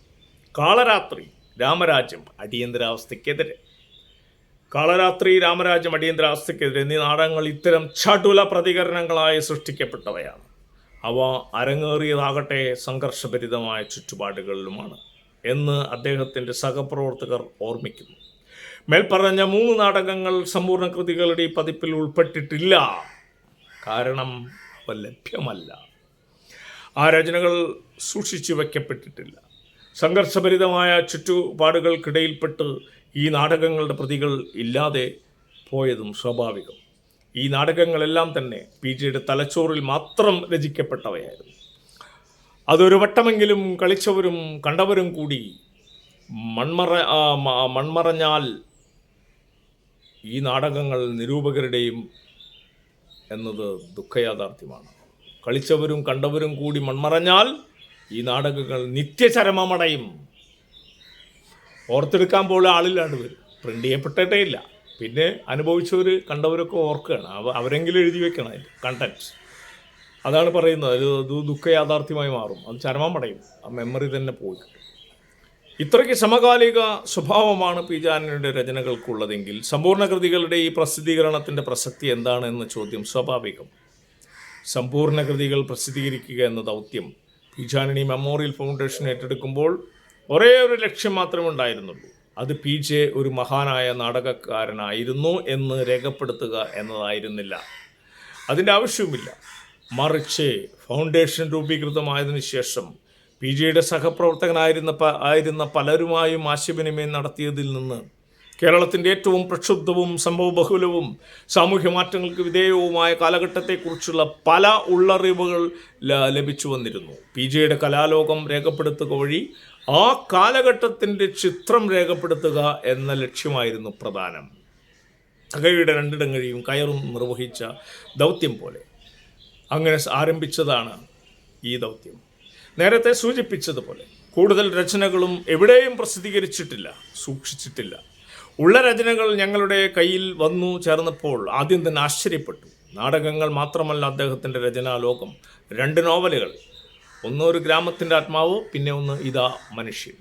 കാളരാത്രി, രാമരാജ്യം അടിയന്തരാവസ്ഥയ്ക്കെതിരെ. കാളരാത്രി, രാമരാജ്യം അടിയന്തരാവസ്ഥയ്ക്കെതിരെ എന്നീ നാടകങ്ങൾ ഇത്തരം ചടുല പ്രതികരണങ്ങളായി സൃഷ്ടിക്കപ്പെട്ടവയാണ്. അവ അരങ്ങേറിയതാകട്ടെ സംഘർഷഭരിതമായ ചുറ്റുപാടുകളിലുമാണ് എന്ന് അദ്ദേഹത്തിൻ്റെ സഹപ്രവർത്തകർ ഓർമ്മിക്കുന്നു. മേൽപ്പറഞ്ഞ 3 നാടകങ്ങൾ സമ്പൂർണ്ണ കൃതികളുടെ ഈ പതിപ്പിൽ ഉൾപ്പെട്ടിട്ടില്ല. കാരണം അവ ലഭ്യമല്ല. ആ രചനകൾ സൂക്ഷിച്ചു വയ്ക്കപ്പെട്ടിട്ടില്ല. സംഘർഷഭരിതമായ ചുറ്റുപാടുകൾക്കിടയിൽപ്പെട്ട് ഈ നാടകങ്ങളുടെ പ്രതികൾ ഇല്ലാതെ പോയതും സ്വാഭാവികം. ഈ നാടകങ്ങളെല്ലാം തന്നെ പി. ജിയുടെ തലച്ചോറിൽ മാത്രം രചിക്കപ്പെട്ടവയായിരുന്നു. അതൊരു വട്ടമെങ്കിലും കളിച്ചവരും കണ്ടവരും കൂടി മൺമറഞ്ഞാൽ ഈ നാടകങ്ങൾ നിരൂപകരുടെയും എന്നത് ദുഃഖയാഥാർത്ഥ്യമാണ്. കളിച്ചവരും കണ്ടവരും കൂടി മൺമറഞ്ഞാൽ ഈ നാടകങ്ങൾ നിത്യചരമമടയും. ഓർത്തെടുക്കാൻ പോലെ ആളില്ലാണ്ട് വരും. പ്രിൻ്റ് ചെയ്യപ്പെട്ടിട്ടേ ഇല്ല. പിന്നെ അനുഭവിച്ചവർ കണ്ടവരൊക്കെ ഓർക്കുകയാണ്. അവരെങ്കിലും എഴുതി വെക്കണം അതിൽ കണ്ടൻറ്റ്. അതാണ് പറയുന്നത്. അത് ദുഃഖയാഥാർത്ഥ്യമായി മാറും. അത് ചരമമടയും. ആ മെമ്മറി തന്നെ പോയി. ഇത്രയ്ക്ക് സമകാലിക സ്വഭാവമാണ് പി. ജെ. ആന്റണിയുടെ രചനകൾക്കുള്ളതെങ്കിൽ സമ്പൂർണ്ണ കൃതികളുടെ ഈ പ്രസിദ്ധീകരണത്തിൻ്റെ പ്രസക്തി എന്താണ് എന്ന ചോദ്യം സ്വാഭാവികം. സമ്പൂർണ്ണ കൃതികൾ പ്രസിദ്ധീകരിക്കുക എന്ന ദൗത്യം P. J. Antony memorial foundation ഏറ്റെടുക്കുമ്പോൾ ഒരേ ഒരു ലക്ഷ്യം മാത്രമേ ഉണ്ടായിരുന്നുള്ളൂ. അത് PJ ഒരു മഹാനായ നാടകക്കാരനായിരുന്നു എന്ന് രേഖപ്പെടുത്തുക എന്നതായിരുന്നില്ല. അതിൻ്റെ ആവശ്യവുമില്ല. മറിച്ച് ഫൗണ്ടേഷൻ രൂപീകൃതമായതിനു ശേഷം PJയുടെ സഹപ്രവർത്തകനായിരുന്ന പലരുമായും ആശയവിനിമയം നടത്തിയതിൽ നിന്ന് കേരളത്തിൻ്റെ ഏറ്റവും പ്രക്ഷുബ്ധവും സംഭവബഹുലവും സാമൂഹ്യ മാറ്റങ്ങൾക്ക് വിധേയവുമായ കാലഘട്ടത്തെക്കുറിച്ചുള്ള പല ഉള്ളറിവുകൾ ലഭിച്ചു വന്നിരുന്നു. PJയുടെ കലാലോകം രേഖപ്പെടുത്തുക വഴി ആ കാലഘട്ടത്തിൻ്റെ ചിത്രം രേഖപ്പെടുത്തുക എന്ന ലക്ഷ്യമായിരുന്നു പ്രധാനം. തകഴിയുടെ രണ്ടിടങ്ങഴിയും കയറും നിർവഹിച്ച ദൗത്യം പോലെ അങ്ങനെ ആരംഭിച്ചതാണ് ഈ ദൗത്യം. നേരത്തെ സൂചിപ്പിച്ചതുപോലെ കൂടുതൽ രചനകളും എവിടെയും പ്രസിദ്ധീകരിച്ചിട്ടില്ല, സൂക്ഷിച്ചിട്ടില്ല. ഉള്ള രചനകൾ ഞങ്ങളുടെ കയ്യിൽ വന്നു ചേർന്നപ്പോൾ ആദ്യം തന്നെ ആശ്ചര്യപ്പെട്ടു. നാടകങ്ങൾ മാത്രമല്ല അദ്ദേഹത്തിൻ്റെ രചനാലോകം. 2 നോവലുകൾ, ഒന്ന് ഒരു ഗ്രാമത്തിൻ്റെ ആത്മാവ്, പിന്നെ ഒന്ന് ഇതാ മനുഷ്യൻ.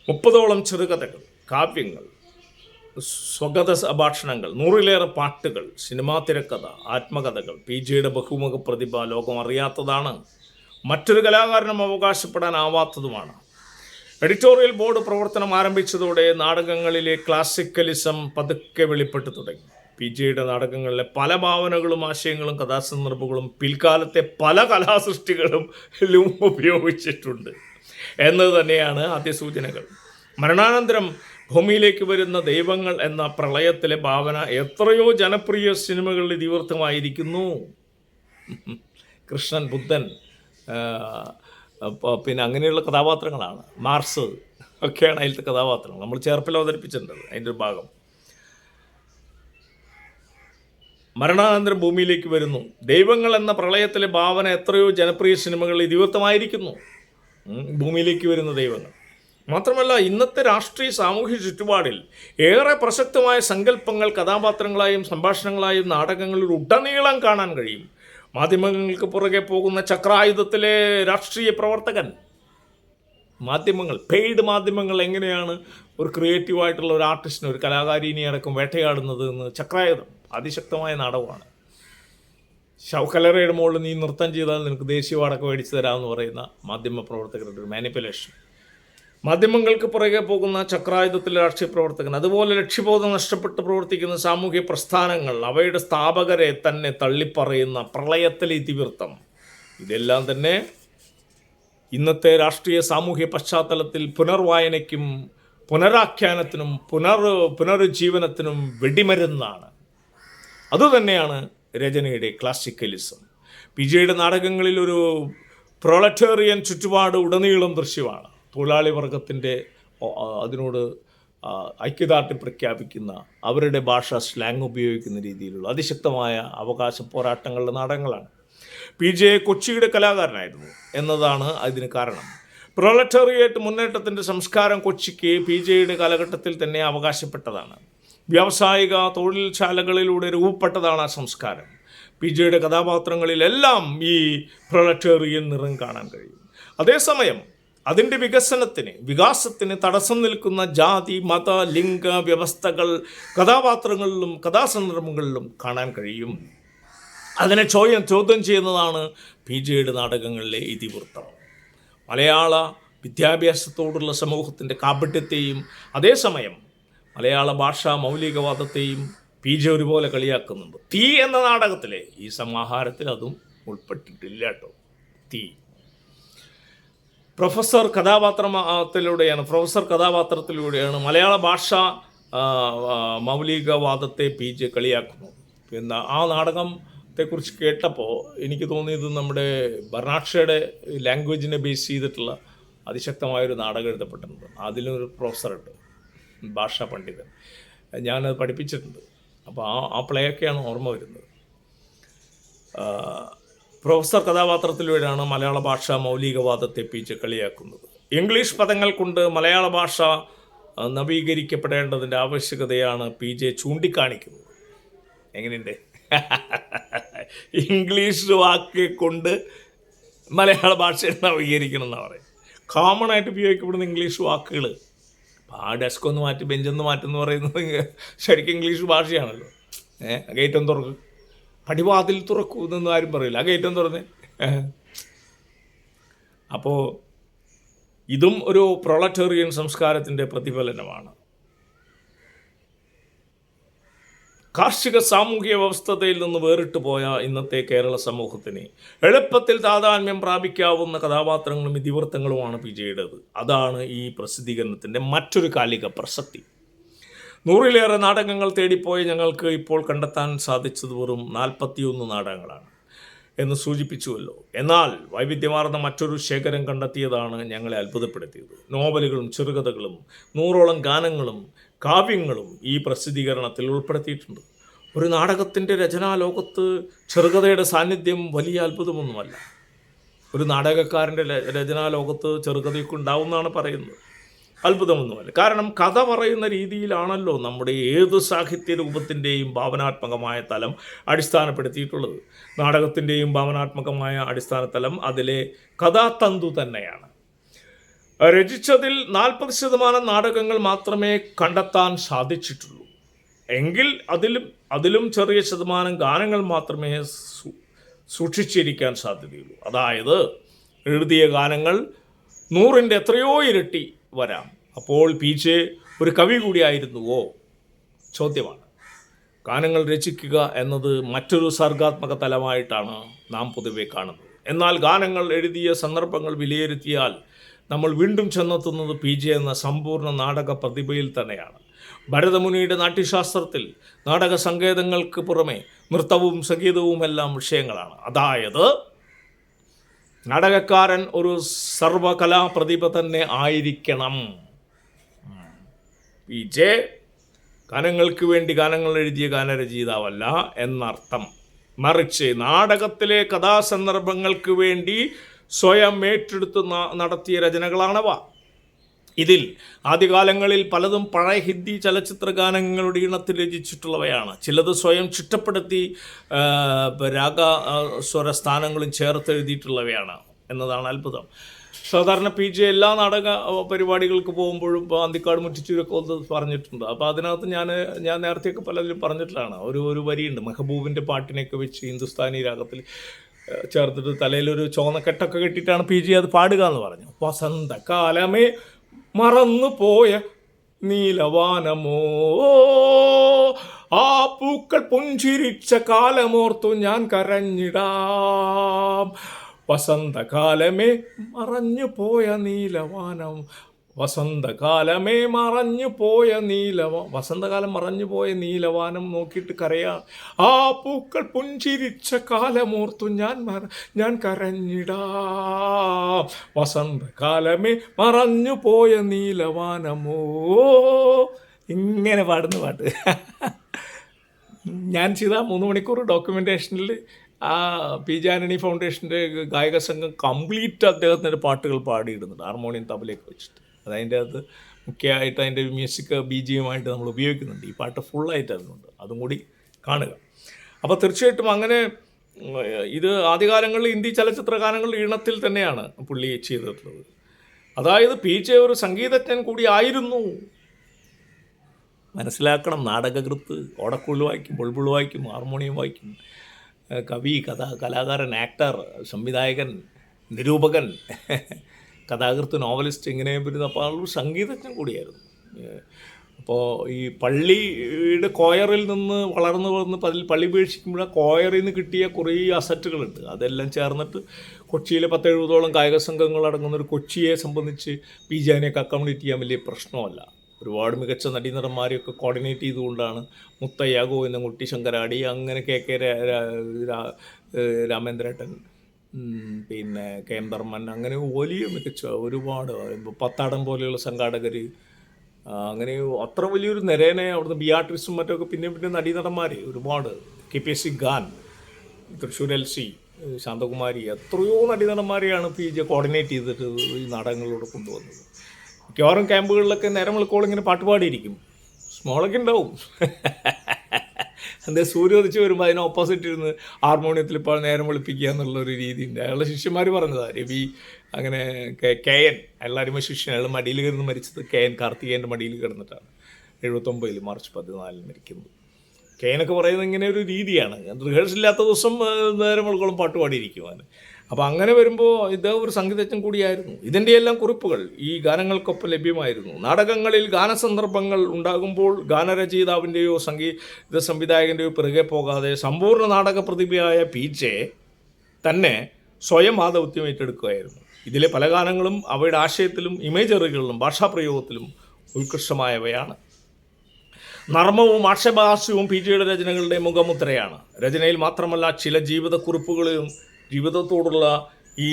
30ഓളം ചെറുകഥകൾ, കാവ്യങ്ങൾ, സ്വഗത ഭാഷണങ്ങൾ, 100-ലേറെ പാട്ടുകൾ, സിനിമാ തിരക്കഥ, ആത്മകഥകൾ. PJയുടെ ബഹുമുഖ പ്രതിഭ ലോകം അറിയാത്തതാണ്, മറ്റൊരു കലാകാരനും അവകാശപ്പെടാനാവാത്തതുമാണ്. എഡിറ്റോറിയൽ ബോർഡ് പ്രവർത്തനം ആരംഭിച്ചതോടെ നാടകങ്ങളിലെ ക്ലാസിക്കലിസം പതുക്കെ വെളിപ്പെട്ടു തുടങ്ങി. PJയുടെ നാടകങ്ങളിലെ പല ഭാവനകളും ആശയങ്ങളും കഥാസന്ദർഭങ്ങളും പിൽക്കാലത്തെ പല കലാസൃഷ്ടികളും ഉപയോഗിച്ചിട്ടുണ്ട് എന്നത് തന്നെയാണ് ആദ്യ സൂചനകൾ. മരണാനന്തരം ഭൂമിയിലേക്ക് വരുന്ന ദൈവങ്ങൾ എന്ന പ്രളയത്തിലെ ഭാവന എത്രയോ ജനപ്രിയ സിനിമകളിൽ ഇതിവൃത്തമായിരിക്കുന്നു. കൃഷ്ണൻ, ബുദ്ധൻ, പിന്നെ അങ്ങനെയുള്ള കഥാപാത്രങ്ങളാണ്. മാർസ് ഒക്കെയാണ് അതിലത്തെ കഥാപാത്രങ്ങൾ. നമ്മൾ ചേർപ്പിൽ അവതരിപ്പിച്ചിട്ടുണ്ട് അതിൻ്റെ ഒരു ഭാഗം. മരണാനന്തരം ഭൂമിയിലേക്ക് വരുന്നു ദൈവങ്ങൾ എന്ന പ്രളയത്തിലെ ഭാവന എത്രയോ ജനപ്രിയ സിനിമകളിൽ ഇതിവൃത്തമായിരിക്കുന്നു. ഭൂമിയിലേക്ക് വരുന്ന ദൈവങ്ങൾ മാത്രമല്ല, ഇന്നത്തെ രാഷ്ട്രീയ സാമൂഹ്യ ചുറ്റുപാടിൽ ഏറെ പ്രസക്തമായ സങ്കല്പങ്ങൾ കഥാപാത്രങ്ങളായും സംഭാഷണങ്ങളായും നാടകങ്ങളിൽ ഉടനീളം കാണാൻ കഴിയും. മാധ്യമങ്ങൾക്ക് പുറകെ പോകുന്ന ചക്രായുധത്തിലെ രാഷ്ട്രീയ പ്രവർത്തകൻ, മാധ്യമങ്ങൾ, പെയ്ഡ് മാധ്യമങ്ങൾ എങ്ങനെയാണ് ഒരു ക്രിയേറ്റീവായിട്ടുള്ള ഒരു ആർട്ടിസ്റ്റിനെ, ഒരു കലാകാരിനെ അടക്കം വേട്ടയാടുന്നത് എന്ന് ചക്രായുധം അതിശക്തമായ നാടകമാണ്. ശവക്കലറയുടെ മുകളിൽ നീ നൃത്തം ചെയ്താൽ നിനക്ക് ദേശീയ അടക്കം മേടിച്ചു തരാമെന്ന് പറയുന്ന മാധ്യമ പ്രവർത്തകരുടെ ഒരു മാനിപ്പുലേഷൻ. മാധ്യമങ്ങൾക്ക് പുറകെ പോകുന്ന ചക്രായുധത്തിലെ രാഷ്ട്രീയ പ്രവർത്തകൻ, അതുപോലെ ലക്ഷ്യബോധം നഷ്ടപ്പെട്ട് പ്രവർത്തിക്കുന്ന സാമൂഹ്യ പ്രസ്ഥാനങ്ങൾ, അവയുടെ സ്ഥാപകരെ തന്നെ തള്ളിപ്പറയുന്ന പ്രളയത്തിലെ ഇതിവൃത്തം, ഇതെല്ലാം തന്നെ ഇന്നത്തെ രാഷ്ട്രീയ സാമൂഹ്യ പശ്ചാത്തലത്തിൽ പുനർവായനയ്ക്കും പുനരാഖ്യാനത്തിനും പുനരുജ്ജീവനത്തിനും വെടിമരുന്നാണ്. അതുതന്നെയാണ് രചനയുടെ ക്ലാസിക്കലിസം. PJയുടെ നാടകങ്ങളിൽ ഒരു പ്രൊളറ്റേറിയൻ ചുറ്റുപാട് ഉടനീളം ദൃശ്യമാണ്. തൊഴിലാളി വർഗത്തിൻ്റെ അതിനോട് ഐക്യദാർഢ്യം പ്രഖ്യാപിക്കുന്ന, അവരുടെ ഭാഷ സ്ലാങ് ഉപയോഗിക്കുന്ന രീതിയിലുള്ള അതിശക്തമായ അവകാശ പോരാട്ടങ്ങളുടെ നാടകങ്ങളാണ്. PJ കൊച്ചിയുടെ കലാകാരനായിരുന്നു എന്നതാണ് അതിന് കാരണം. പ്രൊലറ്റേറിയറ്റ് മുന്നേറ്റത്തിൻ്റെ സംസ്കാരം കൊച്ചിക്ക് PJയുടെ കാലഘട്ടത്തിൽ തന്നെ അവകാശപ്പെട്ടതാണ്. വ്യാവസായിക തൊഴിൽശാലകളിലൂടെ രൂപപ്പെട്ടതാണ് ആ സംസ്കാരം. PJയുടെ കഥാപാത്രങ്ങളിലെല്ലാം ഈ പ്രൊലറ്റേറിയൻ നിറം കാണാൻ കഴിയും. അതേസമയം അതിൻ്റെ വികാസത്തിന് തടസ്സം നിൽക്കുന്ന ജാതി, മത, ലിംഗ വ്യവസ്ഥകൾ കഥാപാത്രങ്ങളിലും കഥാസന്ദർഭങ്ങളിലും കാണാൻ കഴിയും. അതിനെ ചോദ്യം ചെയ്യുന്നതാണ് PJയുടെ നാടകങ്ങളിലെ ഇതിവൃത്തം. മലയാള വിദ്യാഭ്യാസത്തോടുള്ള സമൂഹത്തിൻ്റെ കാപട്യത്തെയും അതേസമയം മലയാള ഭാഷാ മൗലികവാദത്തെയും PJ ഒരുപോലെ കളിയാക്കുന്നുണ്ട്. തീ എന്ന നാടകത്തിലെ ഈ സമാഹാരത്തിൽ അതും ഉൾപ്പെട്ടിട്ടില്ല കേട്ടോ. തീ പ്രൊഫസർ കഥാപാത്രത്തിലൂടെയാണ് മലയാള ഭാഷ മൗലികവാദത്തെ PJ കളിയാക്കുന്നത്. പിന്നെ ആ നാടകത്തെക്കുറിച്ച് കേട്ടപ്പോൾ എനിക്ക് തോന്നിയത് നമ്മുടെ ബർണാക്ഷയുടെ ലാംഗ്വേജിനെ ബേസ് ചെയ്തിട്ടുള്ള അതിശക്തമായൊരു നാടകം എഴുതപ്പെട്ടിട്ടുണ്ട്. അതിലൊരു പ്രൊഫസറുണ്ട്, ഭാഷാ പണ്ഡിതൻ. ഞാനത് പഠിപ്പിച്ചിട്ടുണ്ട്. അപ്പോൾ ആ പ്ലേയൊക്കെയാണ് ഓർമ്മ വരുന്നത്. പ്രൊഫസർ കഥാപാത്രത്തിലൂടെയാണ് മലയാള ഭാഷ മൗലികവാദത്തെ PJ കളിയാക്കുന്നത്. ഇംഗ്ലീഷ് പദങ്ങൾ കൊണ്ട് മലയാള ഭാഷ നവീകരിക്കപ്പെടേണ്ടതിൻ്റെ ആവശ്യകതയാണ് PJ ചൂണ്ടിക്കാണിക്കുന്നത്. എങ്ങനെയുണ്ട്? ഇംഗ്ലീഷ് വാക്ക് കൊണ്ട് മലയാള ഭാഷയെ നവീകരിക്കണം എന്നാണ് പറയുന്നത്. കോമൺ ആയിട്ട് ഉപയോഗിക്കപ്പെടുന്ന ഇംഗ്ലീഷ് വാക്കുകൾ, ആ ഡെസ്ക് ഒന്ന് മാറ്റി, ബെഞ്ചൊന്ന് മാറ്റുമെന്ന് പറയുന്നത് ശരിക്കും ഇംഗ്ലീഷ് ഭാഷയാണല്ലോ. ഗേറ്റൊന്ന് തുറക്കും, പടിവാതിൽ തുറക്കൂ എന്നൊന്നും ആരും പറയില്ല. ആ ഗേറ്റൊന്ന് തുറന്ന്. അപ്പോൾ ഇതും ഒരു പ്രൊളറ്റേറിയൻ സംസ്കാരത്തിൻ്റെ പ്രതിഫലനമാണ്. കാർഷിക സാമൂഹിക വ്യവസ്ഥതയിൽ നിന്ന് വേറിട്ട് പോയ ഇന്നത്തെ കേരള സമൂഹത്തിന് എളുപ്പത്തിൽ താതാത്മ്യം പ്രാപിക്കാവുന്ന കഥാപാത്രങ്ങളും ഇതിവൃത്തങ്ങളുമാണ് വിജയുടേത്. അതാണ് ഈ പ്രസിദ്ധീകരണത്തിൻ്റെ മറ്റൊരു കാലിക പ്രസക്തി. 100-ലേറെ നാടകങ്ങൾ തേടിപ്പോയി ഞങ്ങൾക്ക് ഇപ്പോൾ കണ്ടെത്താൻ സാധിച്ചത് വെറും 41 നാടകങ്ങളാണ് എന്ന് സൂചിപ്പിച്ചുവല്ലോ. എന്നാൽ വൈവിധ്യമാർന്ന മറ്റൊരു ശേഖരം കണ്ടെത്തിയതാണ് ഞങ്ങളെ അത്ഭുതപ്പെടുത്തിയത്. നോവലുകളും ചെറുകഥകളും 100ഓളം ഗാനങ്ങളും കാവ്യങ്ങളും ഈ പ്രസിദ്ധീകരണത്തിൽ ഉൾപ്പെടുത്തിയിട്ടുണ്ട്. ഒരു നാടകത്തിൻ്റെ രചനാലോകത്ത് ചെറുകഥയുടെ സാന്നിധ്യം വലിയ അത്ഭുതമൊന്നുമല്ല. ഒരു നാടകക്കാരൻ്റെ രചനാലോകത്ത് ചെറുകഥയൊക്കെ ഉണ്ടാവുമെന്നാണ് പറയുന്നത്. അത്ഭുതമൊന്നുമല്ല. കാരണം കഥ പറയുന്ന രീതിയിലാണല്ലോ നമ്മുടെ ഏത് സാഹിത്യ രൂപത്തിൻ്റെയും ഭാവനാത്മകമായ തലം അടിസ്ഥാനപ്പെടുത്തിയിട്ടുള്ളത്. നാടകത്തിൻ്റെയും ഭാവനാത്മകമായ അടിസ്ഥാന തലം അതിലെ കഥാതന്തു തന്നെയാണ്. രചിച്ചതിൽ 40% നാടകങ്ങൾ മാത്രമേ കണ്ടെത്താൻ സാധിച്ചിട്ടുള്ളൂ. എങ്കിൽ അതിലും ചെറിയ ശതമാനം ഗാനങ്ങൾ മാത്രമേ സൂക്ഷിച്ചിരിക്കാൻ സാധ്യതയുള്ളൂ. അതായത് എഴുതിയ ഗാനങ്ങൾ 100ൻ്റെ എത്രയോ ഇരട്ടി വരാം. അപ്പോൾ പീച്ചെ ഒരു കവി കൂടിയായിരുന്നുവോ? ചോദ്യമാണ്. ഗാനങ്ങൾ രചിക്കുക എന്നത് മറ്റൊരു സർഗാത്മക തലമായിട്ടാണ് നാം പൊതുവെ കാണുന്നത്. എന്നാൽ ഗാനങ്ങൾ എഴുതിയ സന്ദർഭങ്ങൾ വിലയിരുത്തിയാൽ നമ്മൾ വീണ്ടും ചെന്നെത്തുന്നത് പീച്ചെ എന്ന സമ്പൂർണ്ണ നാടക പ്രതിഭയിൽ തന്നെയാണ്. ഭരതമുനിയുടെ നാട്യശാസ്ത്രത്തിൽ നാടക സങ്കേതങ്ങൾക്ക് പുറമെ നൃത്തവും സംഗീതവുമെല്ലാം വിഷയങ്ങളാണ്. അതായത് നാടകക്കാരൻ ഒരു സർവകലാ പ്രതിഭ തന്നെ ആയിരിക്കണം. പീച്ചെ ഗാനങ്ങൾക്ക് വേണ്ടി ഗാനങ്ങൾ എഴുതിയ ഗാനരചയിതാവല്ല എന്നർത്ഥം. മറിച്ച് നാടകത്തിലെ കഥാസന്ദർഭങ്ങൾക്ക് വേണ്ടി സ്വയം ഏറ്റെടുത്ത് നടത്തിയ രചനകളാണവ. ഇതിൽ ആദ്യകാലങ്ങളിൽ പലതും പഴയ ഹിന്ദി ചലച്ചിത്ര ഗാനങ്ങളുടെ ഈണത്തിൽ രചിച്ചിട്ടുള്ളവയാണ്. ചിലത് സ്വയം ചിട്ടപ്പെടുത്തി രാഗ സ്വരസ്ഥാനങ്ങളും ചേർത്ത് എഴുതിയിട്ടുള്ളവയാണ് എന്നതാണ് അത്ഭുതം. സാധാരണ പീച്ചെ എല്ലാ നാടക പരിപാടികൾക്ക് പോകുമ്പോഴും ഇപ്പോൾ അന്തിക്കാട് മുറ്റിച്ചൂരൊക്കെ ഒന്ന് പറഞ്ഞിട്ടുണ്ട്. അപ്പോൾ അതിനകത്ത് ഞാൻ നേരത്തെയൊക്കെ പലതിലും പറഞ്ഞിട്ടുള്ളതാണ്. ഒരു വരിയുണ്ട്, മെഹബൂബിൻ്റെ പാട്ടിനെയൊക്കെ വെച്ച് ഹിന്ദുസ്ഥാനി രാഗത്തിൽ ചേർത്തിട്ട് തലയിലൊരു ചുവന്നക്കെട്ടൊക്കെ കെട്ടിയിട്ടാണ് പീച്ചെ അത് പാടുക എന്ന് പറഞ്ഞു. വസന്തകാലമേ മറന്നു പോയ നീലവാനമോ, ആ പൂക്കൾ പുഞ്ചിരിച്ച കാലമോർത്തു ഞാൻ കരഞ്ഞിടാം. വസന്തകാലമേ മറഞ്ഞു പോയ നീലവാനം, വസന്തകാലമേ മറഞ്ഞു പോയ വസന്തകാലം മറഞ്ഞു പോയ നീലവാനം നോക്കിയിട്ട് കരയാ. ആ പൂക്കൾ പുഞ്ചിരിച്ച കാലമോർത്തു ഞാൻ കരഞ്ഞിടാം. വസന്തകാലമേ മറഞ്ഞു പോയ നീലവാനമോ. ഇങ്ങനെ പാടുന്ന പാട്ട് ഞാൻ ചെയ്ത 3 മണിക്കൂർ ഡോക്യുമെൻറ്റേഷനിൽ ആ പി ജാനണി ഫൗണ്ടേഷൻ്റെ ഗായക സംഘം കംപ്ലീറ്റ് അദ്ദേഹത്തിൻ്റെ പാട്ടുകൾ പാടിയിടുന്നുണ്ട്, ഹാർമോണിയം തബലയൊക്കെ വെച്ചിട്ട്. അതതിൻ്റെ അകത്ത് മുഖ്യമായിട്ട് അതിൻ്റെ മ്യൂസിക് ബീജിയമായിട്ട് നമ്മൾ ഉപയോഗിക്കുന്നുണ്ട്. ഈ പാട്ട് ഫുള്ളായിട്ട് അതിനുണ്ട്, അതും കൂടി കാണുക. അപ്പോൾ തീർച്ചയായിട്ടും അങ്ങനെ ഇത് ആദ്യകാലങ്ങളിൽ ഹിന്ദി ചലച്ചിത്ര ഗാനങ്ങളുടെ ഈണത്തിൽ തന്നെയാണ് പുള്ളി ചെയ്തിട്ടുള്ളത്. അതായത് പീച്ചെ ഒരു സംഗീതജ്ഞൻ കൂടി ആയിരുന്നു. മനസ്സിലാക്കണം. നാടകകൃത്ത് ഓടക്കുഴൽ വായിക്കും, ബുൾബുൾ വായിക്കും, ഹാർമോണിയം വായിക്കും, കവി, കലാകാരൻ, ആക്ടർ, സംവിധായകൻ, നിരൂപകൻ, കഥാകൃത്ത്, നോവലിസ്റ്റ്, ഇങ്ങനെ വരുന്ന അപ്പോൾ ആളൊരു സംഗീതജ്ഞൻ കൂടിയായിരുന്നു. അപ്പോൾ ഈ പള്ളിയുടെ കോയറിൽ നിന്ന് വളർന്നു വന്ന് പള്ളി ഉപേക്ഷിക്കുമ്പോൾ കോയറിൽ നിന്ന് കിട്ടിയ കുറേ അസറ്റുകളുണ്ട്. അതെല്ലാം ചേർന്നിട്ട് കൊച്ചിയിലെ 10-70ഓളം ഗായക സംഘങ്ങൾ അടങ്ങുന്ന ഒരു കൊച്ചിയെ സംബന്ധിച്ച് പി ജാനെയൊക്കെ അക്കോമഡേറ്റ് ചെയ്യാൻ വലിയ പ്രശ്നമല്ല. ഒരുപാട് മികച്ച നടീനടന്മാരെയൊക്കെ കോർഡിനേറ്റ് ചെയ്തുകൊണ്ടാണ് മുത്തയ്യ, ഗോവിന്ദൻകുട്ടി, ശങ്കരാടി, അങ്ങനെ കെ രാമേന്ദ്രേട്ടൻ, പിന്നെ കെ എം ധർമ്മൻ, അങ്ങനെ വലിയ മികച്ച ഒരുപാട് പത്താടം പോലെയുള്ള സംഘാടകർ, അങ്ങനെ അത്ര വലിയൊരു നിരേനെ അവിടുന്ന് ബിയാട്രിസും മറ്റൊക്കെ പിന്നെ നടീനടന്മാർ ഒരുപാട്, KPSC ഖാൻ, തൃശ്ശൂർ LC, ശാന്തകുമാരി, എത്രയോ നടീനടന്മാരെയാണ് PJ കോർഡിനേറ്റ് ചെയ്തിട്ട് ഈ നാടകങ്ങളിലൂടെ കൊണ്ടുവന്നത്. മിക്കവാറും ക്യാമ്പുകളിലൊക്കെ നേരം വിളിക്കോളം ഇങ്ങനെ പാട്ടുപാടിയിരിക്കും, സ്മോളൊക്കെ ഉണ്ടാവും. എന്താ സൂര്യ ഉദിച്ച് വരുമ്പോൾ അതിന് ഓപ്പോസിറ്റ് ഇരുന്ന് ഹാർമോണിയത്തിൽ ഇപ്പോൾ നേരം വിളിപ്പിക്കുക എന്നുള്ളൊരു രീതിയുണ്ട്. അയാളുടെ ശിഷ്യന്മാർ പറഞ്ഞതാണ്. രവി, അങ്ങനെ KN, അയാളുടെ ശിഷ്യൻ, അയാൾ മടിയിൽ കിടന്ന് മരിച്ചത് KN കാർത്തികേയൻ്റെ മടിയിൽ കിടന്നിട്ടാണ്. 79 മാർച്ച് 14 മരിക്കുന്നത്. KN പറയുന്നത് ഇങ്ങനെ ഒരു രീതിയാണ്. റിഹേഴ്സൽ ഇല്ലാത്ത ദിവസം നേരം വിളിക്കോളം പാട്ടുപാടിയിരിക്കും. അപ്പോൾ അങ്ങനെ വരുമ്പോൾ ഇത് ഒരു സംഗീതജ്ഞൻ കൂടിയായിരുന്നു. ഇതിൻ്റെ എല്ലാം കുറിപ്പുകൾ ഈ ഗാനങ്ങൾക്കൊപ്പം ലഭ്യമായിരുന്നു. നാടകങ്ങളിൽ ഗാനസന്ദർഭങ്ങൾ ഉണ്ടാകുമ്പോൾ ഗാനരചയിതാവിൻ്റെയോ സംഗീത സംവിധായകൻ്റെയോ പിറകെ പോകാതെ സമ്പൂർണ്ണ നാടക പ്രതിഭയായ PJ തന്നെ സ്വയം ആ ദൗത്യം ഏറ്റെടുക്കുകയായിരുന്നു. ഇതിലെ പല ഗാനങ്ങളും അവയുടെ ആശയത്തിലും ഇമേജറികളിലും ഭാഷാപ്രയോഗത്തിലും ഉത്കൃഷ്ടമായവയാണ്. നർമ്മവും ആക്ഷേപഹാസ്യവും PJയുടെ രചനകളുടെ മുഖമുദ്രയാണ്. രചനയിൽ മാത്രമല്ല ചില ജീവിതക്കുറിപ്പുകളിലും ജീവിതത്തോടുള്ള ഈ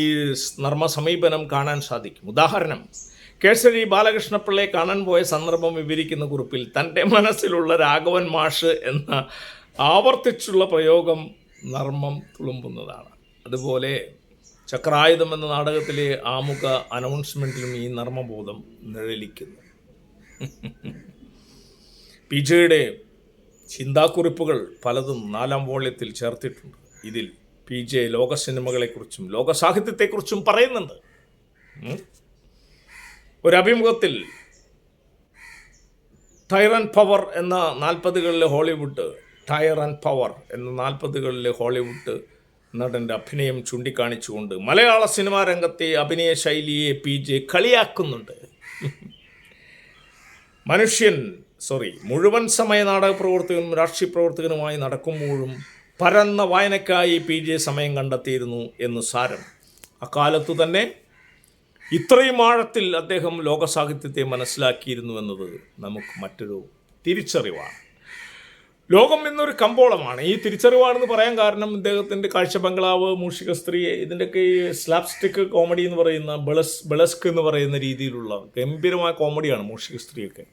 നർമ്മ സമീപനം കാണാൻ സാധിക്കും. ഉദാഹരണം, കേസരി ബാലകൃഷ്ണപിള്ളയെ കാണാൻ പോയ സന്ദർഭം വിവരിക്കുന്ന കുറിപ്പിൽ തൻ്റെ മനസ്സിലുള്ള രാഘവൻ മാഷ് എന്ന ആവർത്തിച്ചുള്ള പ്രയോഗം നർമ്മം തുളുമ്പുന്നതാണ്. അതുപോലെ ചക്രായുധം എന്ന നാടകത്തിലെ ആമുഖ അനൗൺസ്മെൻറ്റിലും ഈ നർമ്മബോധം നിഴലിക്കുന്നു. PJയുടെ ചിന്താക്കുറിപ്പുകൾ പലതും 4-ാം വോള്യത്തിൽ ചേർത്തിട്ടുണ്ട്. ഇതിൽ PJ ലോക സിനിമകളെക്കുറിച്ചും ലോക സാഹിത്യത്തെക്കുറിച്ചും പറയുന്നുണ്ട്. ഒരഭിമുഖത്തിൽ ടയർ ആൻഡ് പവർ എന്ന 40കളിലെ ഹോളിവുഡ് നടൻ്റെ അഭിനയം ചൂണ്ടിക്കാണിച്ചുകൊണ്ട് മലയാള സിനിമാ രംഗത്തെ അഭിനയ ശൈലിയെ PJ കളിയാക്കുന്നുണ്ട്. മുഴുവൻ സമയ നാടക പ്രവർത്തകനും രാഷ്ട്രീയ പ്രവർത്തകനുമായി നടക്കുമ്പോഴും പരന്ന വായനയ്ക്കായി PJ സമയം കണ്ടെത്തിയിരുന്നു എന്ന് സാരം. അക്കാലത്തു തന്നെ ഇത്രയും ആഴത്തിൽ അദ്ദേഹം ലോകസാഹിത്യത്തെ മനസ്സിലാക്കിയിരുന്നു എന്നത് നമുക്ക് മറ്റൊരു തിരിച്ചറിവാണ്. ലോകം എന്നൊരു കമ്പോളമാണ്. ഈ തിരിച്ചറിവാണെന്ന് പറയാൻ കാരണം ഇദ്ദേഹത്തിൻ്റെ കാഴ്ച ബംഗ്ലാവ്, മൂഷിക സ്ത്രീ, ഇതിൻ്റെയൊക്കെ ഈ സ്ലാപ്സ്റ്റിക് കോമഡി എന്ന് പറയുന്ന ബളസ്ക് എന്ന് പറയുന്ന രീതിയിലുള്ള ഗംഭീരമായ കോമഡിയാണ് മൂഷിക സ്ത്രീയൊക്കെ.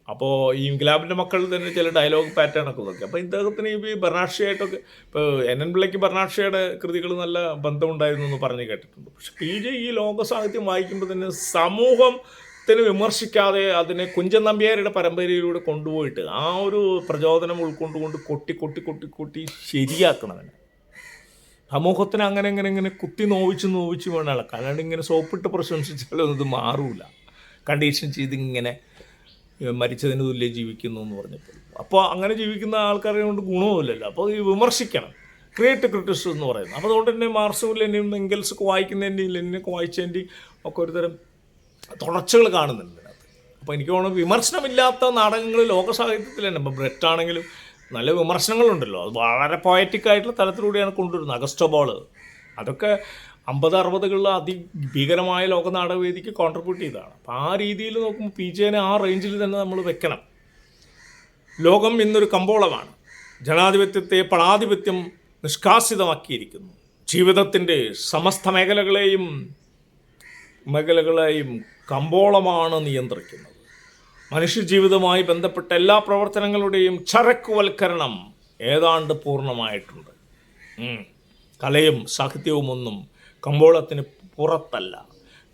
അപ്പോൾ ഈ ഇൻക്ലാബിൻ്റെ മക്കൾ തന്നെ ചില ഡയലോഗ് പാറ്റേണൊക്കെ നോക്കി. അപ്പോൾ ഇദ്ദേഹത്തിന് ഈ ബർണാഡ്ഷയായിട്ടൊക്കെ ഇപ്പോൾ NN പിള്ളയ്ക്ക് ബർണാഡ്ഷയുടെ കൃതികൾ നല്ല ബന്ധമുണ്ടായിരുന്നു എന്ന് പറഞ്ഞ് കേട്ടിട്ടുണ്ട്. പക്ഷെ PJ ഈ ലോക സാഹിത്യം വായിക്കുമ്പോൾ തന്നെ സമൂഹത്തിന് വിമർശിക്കാതെ അതിനെ കുഞ്ചൻ നമ്പ്യാരുടെ പരമ്പരയിലൂടെ കൊണ്ടുപോയിട്ട് ആ ഒരു പ്രചോദനം ഉൾക്കൊണ്ടുകൊണ്ട് കൊട്ടി ശരിയാക്കണതിന് സമൂഹത്തിന് അങ്ങനെ കുത്തി നോവിച്ച് വേണം ഇളക്കാൻ. അല്ലാണ്ട് ഇങ്ങനെ സോപ്പിട്ട് പ്രശംസിച്ചാലും ഇത് മാറൂല. കണ്ടീഷൻ ചെയ്ത് ഇങ്ങനെ മരിച്ചതിന് തുല്യം ജീവിക്കുന്നു എന്ന് പറഞ്ഞപ്പോൾ അപ്പോൾ അങ്ങനെ ജീവിക്കുന്ന ആൾക്കാരെ കൊണ്ട് ഗുണവുമില്ലല്ലോ. അപ്പോൾ ഈ വിമർശിക്കണം, ക്രിറ്റിസിസം എന്ന് പറയുന്നത്. അപ്പോൾ അതുകൊണ്ട് തന്നെ മാർക്സും ലെനിനും എംഗൽസൊക്കെ വായിക്കുന്നതിൻ്റെയും ലെനിനൊക്കെ വായിച്ചതിൻ്റെയും ഒക്കെ ഒരുതരം തുടർച്ചകൾ കാണുന്നുണ്ട് അതിനകത്ത്. അപ്പോൾ എനിക്ക് തോന്നുന്നു വിമർശനമില്ലാത്ത നാടകങ്ങൾ ലോകസാഹിത്യത്തിൽ തന്നെ ഇപ്പോൾ ബ്രെറ്റ് ആണെങ്കിലും നല്ല വിമർശനങ്ങളുണ്ടല്ലോ. അത് വളരെ പോയറ്റിക്കായിട്ടുള്ള തലത്തിലൂടെയാണ് കൊണ്ടുവരുന്നത്. അഗസ്റ്റബോൾ അതൊക്കെ 50-60കളിൽ അതിഭീകരമായ ലോക നാടകവേദിക്ക് കോൺട്രിബ്യൂട്ട് ചെയ്തതാണ്. അപ്പോൾ ആ രീതിയിൽ നോക്കുമ്പോൾ PJനെ ആ റേഞ്ചിൽ തന്നെ നമ്മൾ വെക്കണം. ലോകം ഇന്നൊരു കമ്പോളമാണ്. ജനാധിപത്യത്തെ പണാധിപത്യം നിഷ്കാസിതമാക്കിയിരിക്കുന്നു. ജീവിതത്തിൻ്റെ സമസ്ത മേഖലകളെയും കമ്പോളമാണ് നിയന്ത്രിക്കുന്നത്. മനുഷ്യജീവിതവുമായി ബന്ധപ്പെട്ട എല്ലാ പ്രവർത്തനങ്ങളുടെയും ചരക്കുവൽക്കരണം ഏതാണ്ട് പൂർണ്ണമായിട്ടുണ്ട്. കലയും സാഹിത്യവും ഒന്നും കമ്പോളത്തിന് പുറത്തല്ല.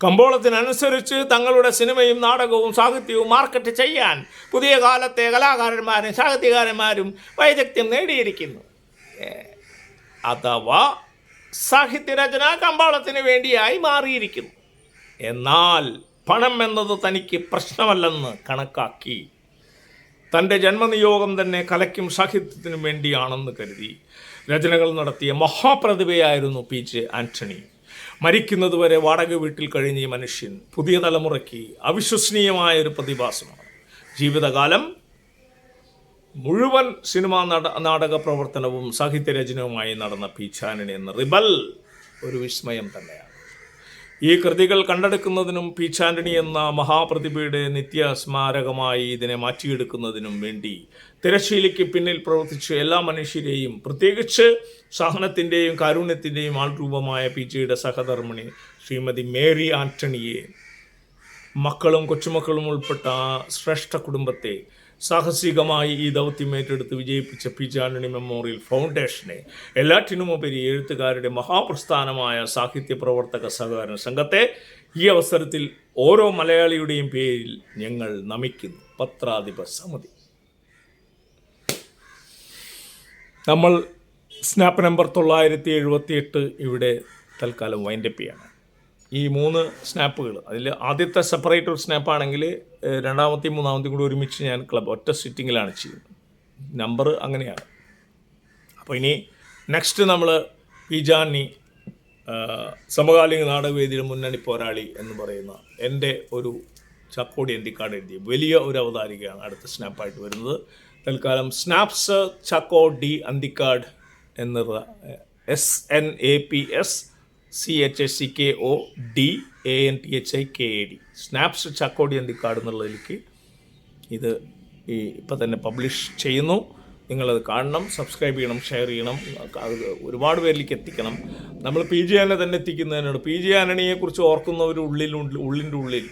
കമ്പോളത്തിനനുസരിച്ച് തങ്ങളുടെ സിനിമയും നാടകവും സാഹിത്യവും മാർക്കറ്റ് ചെയ്യാൻ പുതിയ കാലത്തെ കലാകാരന്മാരും സാഹിത്യകാരന്മാരും വൈദഗ്ധ്യം നേടിയിരിക്കുന്നു. അഥവാ സാഹിത്യരചന കമ്പോളത്തിന് വേണ്ടിയായി മാറിയിരിക്കുന്നു. എന്നാൽ പണം എന്നത് തനിക്ക് പ്രശ്നമല്ലെന്ന് കണക്കാക്കി തൻ്റെ ജന്മനിയോഗം തന്നെ കലയ്ക്കും സാഹിത്യത്തിനും വേണ്ടിയാണെന്ന് കരുതി രചനകൾ നടത്തിയ മഹാപ്രതിഭയായിരുന്നു PJ ആൻ്റണി. മരിക്കുന്നതുവരെ വാടക വീട്ടിൽ കഴിഞ്ഞ ഈ മനുഷ്യൻ പുതിയ തലമുറയ്ക്ക് അവിശ്വസനീയമായ ഒരു പ്രതിഭാസമാണ്. ജീവിതകാലം മുഴുവൻ സിനിമാ നാടക പ്രവർത്തനവും സാഹിത്യരചനവുമായി നടന്ന PJ ആൻ്റണി എന്ന റിബൽ ഒരു വിസ്മയം തന്നെയാണ്. ഈ കൃതികൾ കണ്ടെടുക്കുന്നതിനും PJ ആൻ്റണി എന്ന മഹാപ്രതിഭയുടെ നിത്യസ്മാരകമായി ഇതിനെ മാറ്റിയെടുക്കുന്നതിനും വേണ്ടി തിരശ്ശീലയ്ക്ക് പിന്നിൽ പ്രവർത്തിച്ച എല്ലാ മനുഷ്യരെയും, പ്രത്യേകിച്ച് സഹനത്തിൻ്റെയും കാരുണ്യത്തിൻ്റെയും ആൾരൂപമായ PJയുടെ സഹധർമ്മിണി ശ്രീമതി മേരി ആൻ്റണിയെ, മക്കളും കൊച്ചുമക്കളും ഉൾപ്പെട്ട ആ ശ്രേഷ്ഠ കുടുംബത്തെ സാഹസികമായി ഈ ദൗത്യം ഏറ്റെടുത്ത് വിജയിപ്പിച്ച PJ ആൻ്റണി മെമ്മോറിയൽ ഫൗണ്ടേഷനെ, എല്ലാറ്റിനുമുപരി എഴുത്തുകാരുടെ മഹാപ്രസ്ഥാനമായ സാഹിത്യ പ്രവർത്തക സഹകരണ സംഘത്തെ ഈ അവസരത്തിൽ ഓരോ മലയാളിയുടെയും പേരിൽ ഞങ്ങൾ നമിക്കുന്നു. പത്രാധിപ സമിതി. നമ്മൾ സ്നാപ്പ് നമ്പർ 978 ഇവിടെ തൽക്കാലം വൈൻഡപ്പ് ചെയ്യണം. ഈ 3 സ്നാപ്പുകൾ, അതിൽ ആദ്യത്തെ സെപ്പറേറ്റ് ഒരു സ്നാപ്പാണെങ്കിൽ രണ്ടാമത്തെയും മൂന്നാമത്തെയും കൂടി ഒരുമിച്ച് ഞാൻ ഒറ്റ സിറ്റിങ്ങിലാണ് ചെയ്യുന്നത്. നമ്പർ അങ്ങനെയാണ്. അപ്പോൾ ഇനി നെക്സ്റ്റ് നമ്മൾ PJ ആൻ്റണി സമകാലിക നാടകവേദിയുടെ മുന്നണി പോരാളി എന്ന് പറയുന്ന എൻ്റെ ഒരു ചക്കോടി അന്തിക്കാട് എഴുതിയ വലിയ ഒരു അവതാരികയാണ് അടുത്ത സ്നാപ്പായിട്ട് വരുന്നത്. തൽക്കാലം സ്നാപ്സ് ചക്കോ ഡി അന്തിക്കാട് എന്നുള്ള SNAPSCHSCKODANTHIKAD സ്നാപ്സ് ചക്കോടി അന്തിക്കാട് എന്നുള്ളതിലേക്ക് ഇത് ഇപ്പം തന്നെ പബ്ലിഷ് ചെയ്യുന്നു. നിങ്ങളത് കാണണം, സബ്സ്ക്രൈബ് ചെയ്യണം, ഷെയർ ചെയ്യണം, അത് ഒരുപാട് പേരിലേക്ക് എത്തിക്കണം. നമ്മൾ PG ആനെ തന്നെ എത്തിക്കുന്നതിനോട് PG ആന്റണിയെക്കുറിച്ച് ഓർക്കുന്നവർ ഉള്ളിൻ്റെ ഉള്ളിൽ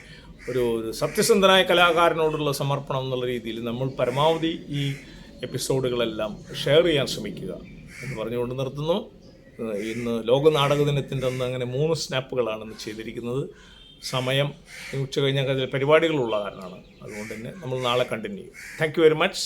ഒരു സത്യസന്ധനായ കലാകാരനോടുള്ള സമർപ്പണം എന്നുള്ള രീതിയിൽ നമ്മൾ പരമാവധി ഈ എപ്പിസോഡുകളെല്ലാം ഷെയർ ചെയ്യാൻ ശ്രമിക്കുക എന്ന് പറഞ്ഞുകൊണ്ട് നിർത്തുന്നു. ഇന്ന് ലോക നാടക ദിനത്തിൻ്റെ അന്ന് അങ്ങനെ 3 സ്നാപ്പുകളാണ് ഇന്ന് ചെയ്തിരിക്കുന്നത്. സമയം ഉച്ച കഴിഞ്ഞാൽ പരിപാടികളുള്ള കാരണമാണ്. അതുകൊണ്ട് തന്നെ നമ്മൾ നാളെ കണ്ടിന്യൂ ചെയ്യും. Thank you very much.